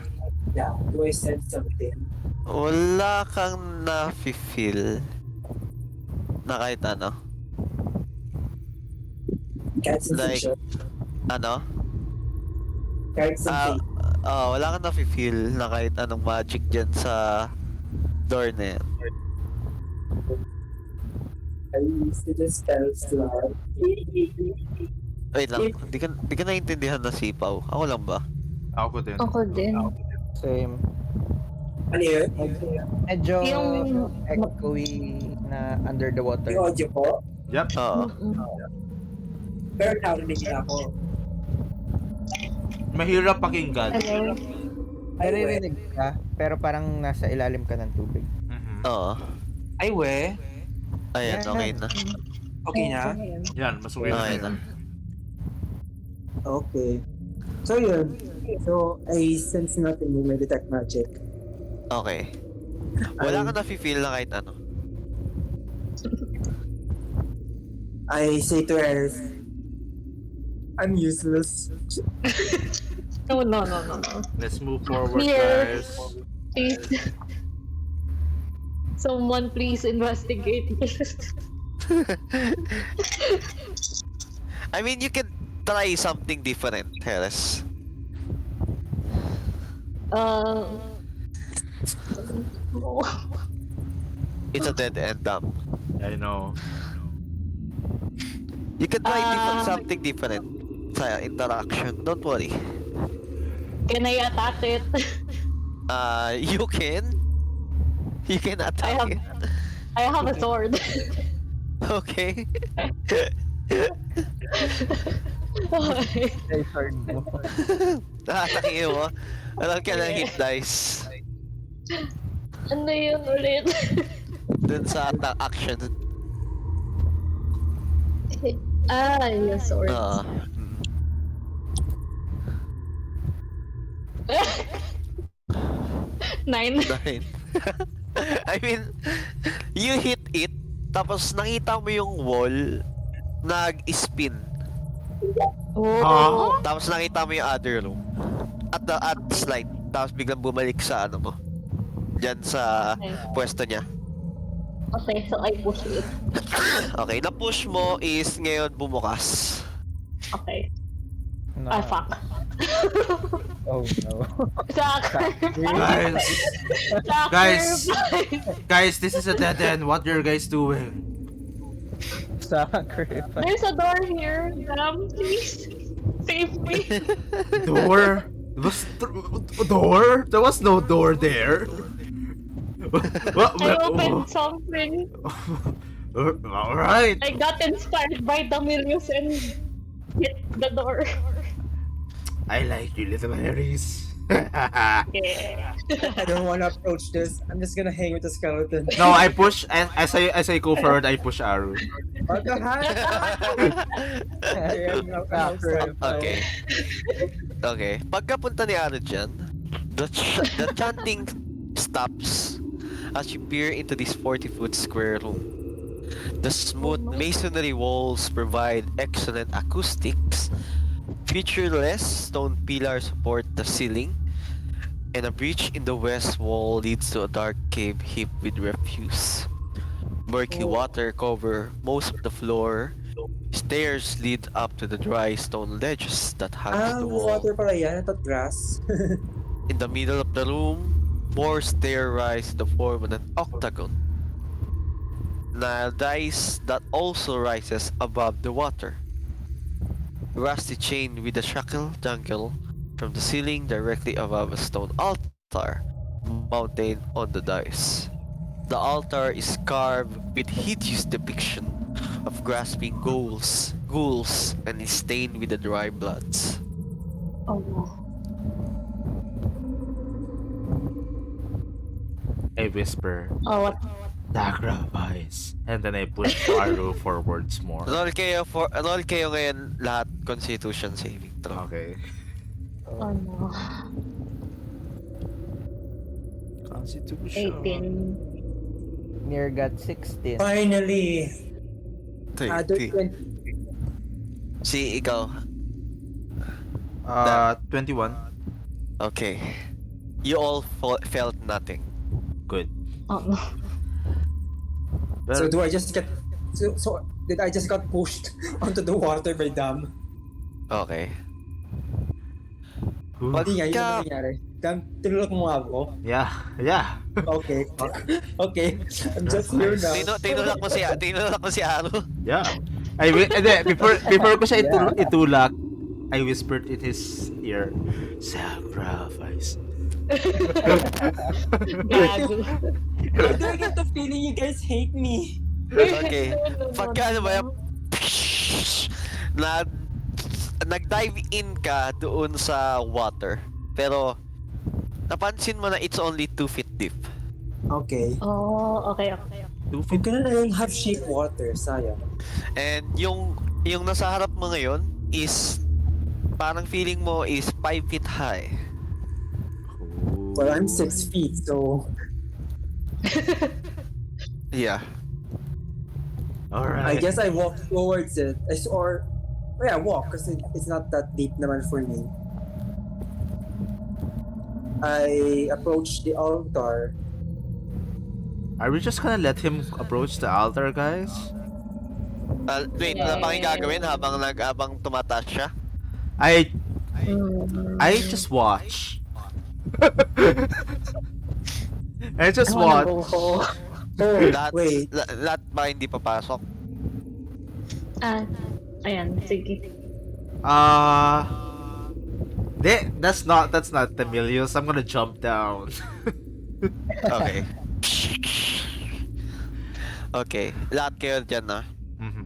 Yeah, do I sense something? Wala kang na-feel na kahit ano? Kahit Like, sensation. ano? Kahit something. Wala kang na-feel na kahit anong magic dyan sa door na yan. I used the spell slot. Wait lang, di ka naintindihan na sipaw. Ako lang ba? Ako din. Ako din. Same. Ano yun? Medyo Yung- echoey na under the water. Yung audio ko? Yep. Oo. Pero narinig niya ako. Mahirap pakinggan. Hello. Naririnig ka, pero parang nasa ilalim ka ng tubig. Mhm. Oo. Ay, we. Ayan, okay na. Okay na? Yan, mas okay Okay na. na. Okay. So yun. So, I sense nothing in my detect magic. Okay. Wala kang na-feel na kahit ano. I say to her, I'm useless. No. Let's move forward, Here. guys. Please. Someone please investigate. I mean, you can try something different, Harris. No. It's a dead end, Dam. I know. You can try Ah. something different sa interaction. Don't worry. Can I attack it? You can. You can attack have- it. I have a sword. Okay. Okay. Ay, sword mo. Nakatakin mo. Alam ka ng hit dice. Ano yun ulit? Dun sa action. Yung sword. Mm. 9. Nine. I mean, you hit it, tapos nakita mo yung wall, nag-spin. Oh. Tapos nakita mo yung other room. At slide. Tapos biglang bumalik sa ano mo. Diyan sa pwesto niya. Okay, so I push it. Okay, na-push mo is ngayon bumukas. Okay. No. Ah, fuck. Oh no. Guys, Guys. guys, this is a dead end. What are you guys doing? Sacrifice. There's a door here. Damn, please. Save me. Door? Door? There was no door there. What? I opened something. Alright. I got inspired by the Milius and hit the door. I like you, little Aries. Yeah. I don't want to approach this. I'm just gonna hang with the skeleton. No, I push as I go forward. I push Aru. What the heck? Okay. Okay. Pagkapunta ni Aro dyan, the chanting stops as you peer into this 40-foot square room. The smooth masonry walls provide excellent acoustics. Featureless stone pillars support the ceiling, and a breach in the west wall leads to a dark cave heaped with refuse. Murky water cover most of the floor. Stairs lead up to the dry stone ledges that hug the wall. Water pala yan. I thought grass. In the middle of the room, more stair rise to form an octagon. Nile dice that also rises above the water. Rusty chain with a shackle dangle from the ceiling directly above a stone altar mounted on the dais. The altar is carved with hideous depiction of grasping ghouls, and is stained with the dry bloods. Oh no. I whisper, Oh, what? sacrifice, and then I push Aru forwards more. Roll kayo ngayon lahat Constitution saving throw. Okay. Oh no. Constitution. 18. Near got 16. Finally! Other 20. 20. Si ikaw. 21. Okay. You all felt nothing. Good. Oh no. Well, So do I just get... So did I just got pushed onto the water by Dam? Okay. Hindi nga, yun ang nangyari. Dam, tinulak mo nga ako. yeah. Okay. Okay. I'm just here now. Tinulak mo si Aro. Yeah. Before ko siya itulak, I whispered in his ear, sacrifice. Gago. Why do I get the feeling you guys hate me? Okay. Pagka ano ba yan, nag-dive in ka doon sa water. Pero napansin mo na it's only 2 feet deep. Okay. Oh, okay. I'm gonna na yung half-shaped water, sayang. And yung nasa harap mo ngayon is parang feeling mo is 5 feet high. Well, I'm 6 feet, so Yeah. Alright. I guess I walk towards it. Yeah, walk, because it's not that deep naman for me. I approach the altar. Are we just gonna let him approach the altar, guys? Wait, wala pa kayong gagawin habang tumataas siya? I Mm. I just watch. I just I wanna go watch. home. Oh, Lahat, wait. lahat ba hindi papasok? Ayan, sige. That's not Temilius. I'm gonna jump down. Okay. Okay, lahat kayo dyan na. Mhm.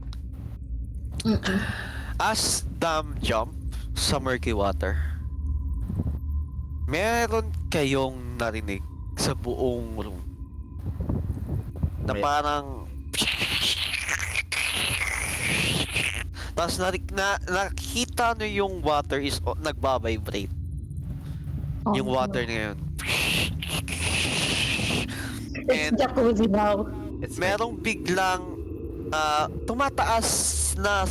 Mm-mm. As Dam jump sa murky water, meron kayong narinig sa buong room na May- parang tapos nakita nyo yung water is nagbabibrate. Oh, Yung water na yun. It's And jacuzzi now. It's merong biglang tumataas na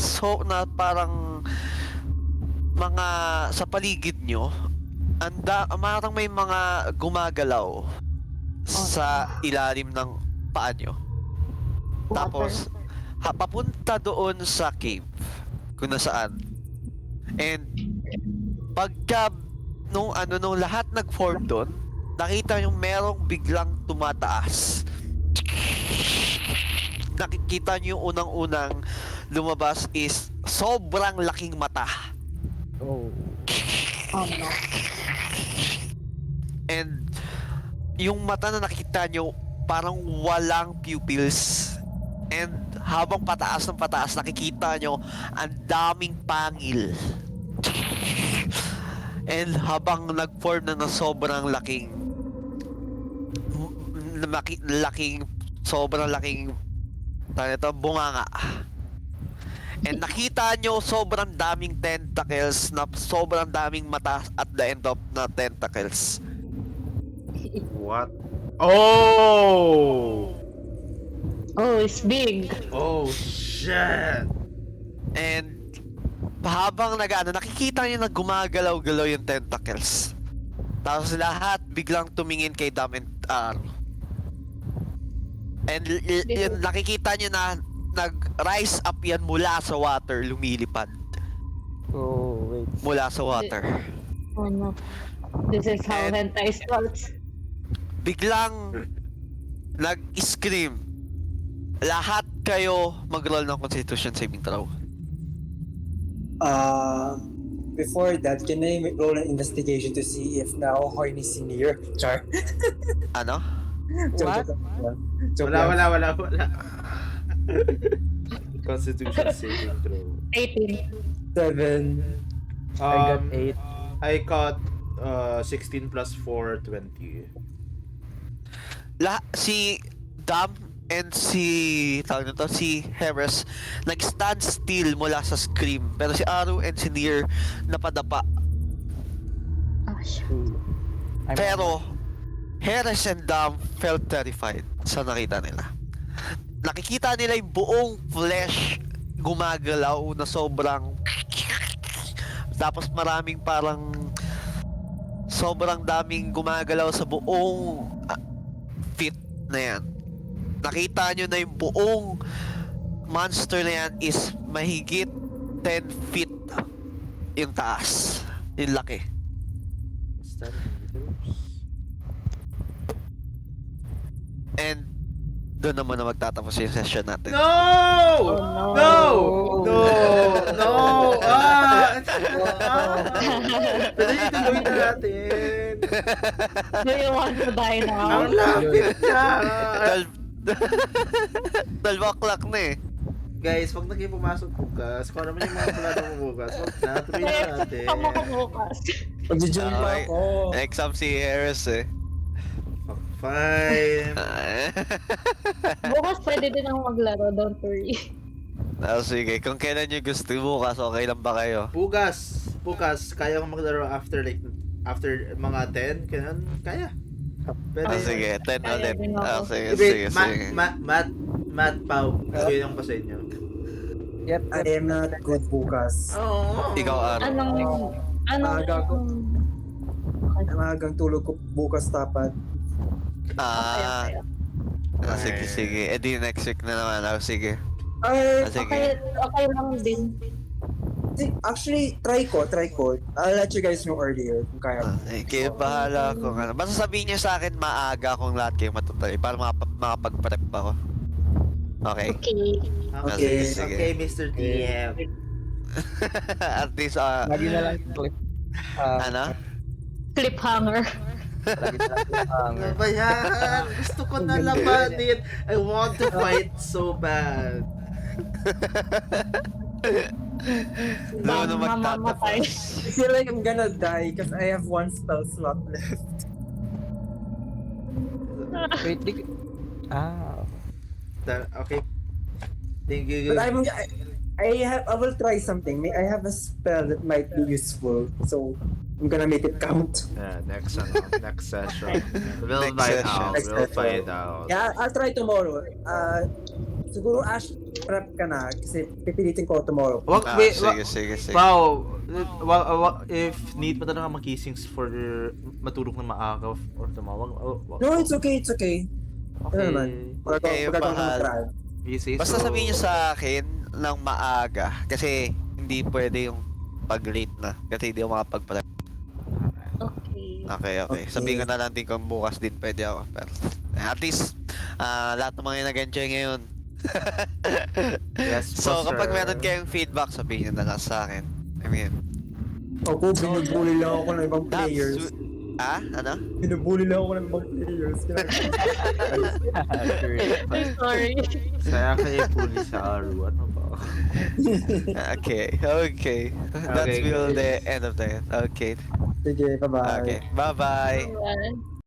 parang mga sa paligid nyo, parang may mga gumagalaw sa ilalim ng paa nyo. Tapos papunta doon sa cave kung nasaan. And pagka nung lahat nag-form doon, nakita yung merong biglang tumataas. Nakikita nyo yung unang-unang lumabas is sobrang laking mata. Oh. Oh no. And yung mata na nakikita nyo parang walang pupils. And habang pataas ng pataas, nakikita nyo ang daming pangil. And habang nag-form na sobrang sobrang laking bunganga. And nakita nyo sobrang daming tentacles na sobrang daming mata at the end of na tentacles. what? Oh! Oh, it's big. Oh shit! And habang nakikita nyo na gumagalaw-galaw yung tentacles. Tapos lahat biglang tumingin kay Dam and And yun, nakikita nyo na nag-rise up yan mula sa water, lumilipad. Oh, wait. Mula sa water. Oh no. This is how And- hentai starts. Biglang nag-scream. Lahat kayo mag-roll ng Constitution saving throw. Before that, can I roll an investigation to see if now horny si Nier? Char. Ano? What? Joke Wala, lang. wala. Constitution saving throw. 18. 7. I got 8. I got 16 plus 4, 20. Si Dam and si Harris nag-stand still mula sa scream. Pero si Aru and si Nier napadapa. Oh, shit. Pero Harris and Dam felt terrified sa nakita nila. Nakikita nila yung buong flesh gumagalaw na sobrang tapos maraming parang sobrang daming gumagalaw sa buong feet na yan. Nakita nyo na yung buong monster na yan is mahigit 10 feet yung taas. Yung laki. And doon naman na magtatapos yung session natin. No! Oh, No! no. No! No! Pwede ituloy na natin. Do you want to die now? Ang lapit na! 12 o'clock na eh. Guys, wag na kayo pumasok bukas. Kung ano naman yung mga plano mo bukas, wag na. Tuloy na natin. Tama ko bukas. Magja-join pa Okay. ako. Exam si Harris eh. Fine. Bukas pwede din ako maglaro, don't worry. Sige, kung kailan nyo gusto bukas, okay lang ba kayo? Bukas, kaya ko maglaro after mga 10, ganun, kaya. Pwede. Sige, 10 Kaya ulit. din ako. Sige, Wait, sige, sige. Matt, Pau, sabihin ko sa inyo. Yep. I am not good bukas. Oh. Ikaw, Aro. Anong Gago. Maagang tulog ko bukas dapat. Sige, sige. Eh di next week na naman ako, sige. Sige. Okay lang din. Actually, try ko. I'll let you guys know earlier kung kaya. Kayo bahala kung ano. Basta sabihin niyo sa akin maaga kung lahat kayo matutay para makapag-prep ako. Okay? Okay. Sige. Okay, Mr. DM. At least, Lagi na lang clip. ano? Cliffhanger. Lagi na lang cliffhanger. Ano ba yan? Gusto ko na labanin. I want to fight so bad. Doon na Mamamatay. magtatapos. I feel like I'm gonna die because I have one spell slot left. Wait, Okay. Thank you. But I will try something. I have a spell that might be useful, so I'm gonna make it count. Yeah, next session. We'll Next find session. out. Next We'll session. find out. Yeah, I'll try tomorrow. Siguro Ash, prep ka na kasi pipilitin ko tomorrow. Sige. Wow, if need pa talaga makisings for matulog na maaga or tumawag. No, it's okay. Ano naman? Okay, mahal. Basta sabihin niyo sa akin ng maaga kasi hindi pwede yung pag-late na kasi hindi ako makapag-prep. Okay. Okay. Sabihin ko na lang din kung bukas din pwede ako. Pero at least, lahat ng mga nag-enjoy ngayon. Yes, So, sir. kapag meron kayong feedback, sabihin nyo na lang sa akin. I mean, Ako, binubully lang ako ng ibang players. Ano? Binubully lang ako ng ibang players. I'm sorry. Saya kayo puli sa Aru. Ano ba? Okay. That's Okay, will guys. the end of the Okay. Sige, bye-bye. Okay. Bye-bye. Ayan.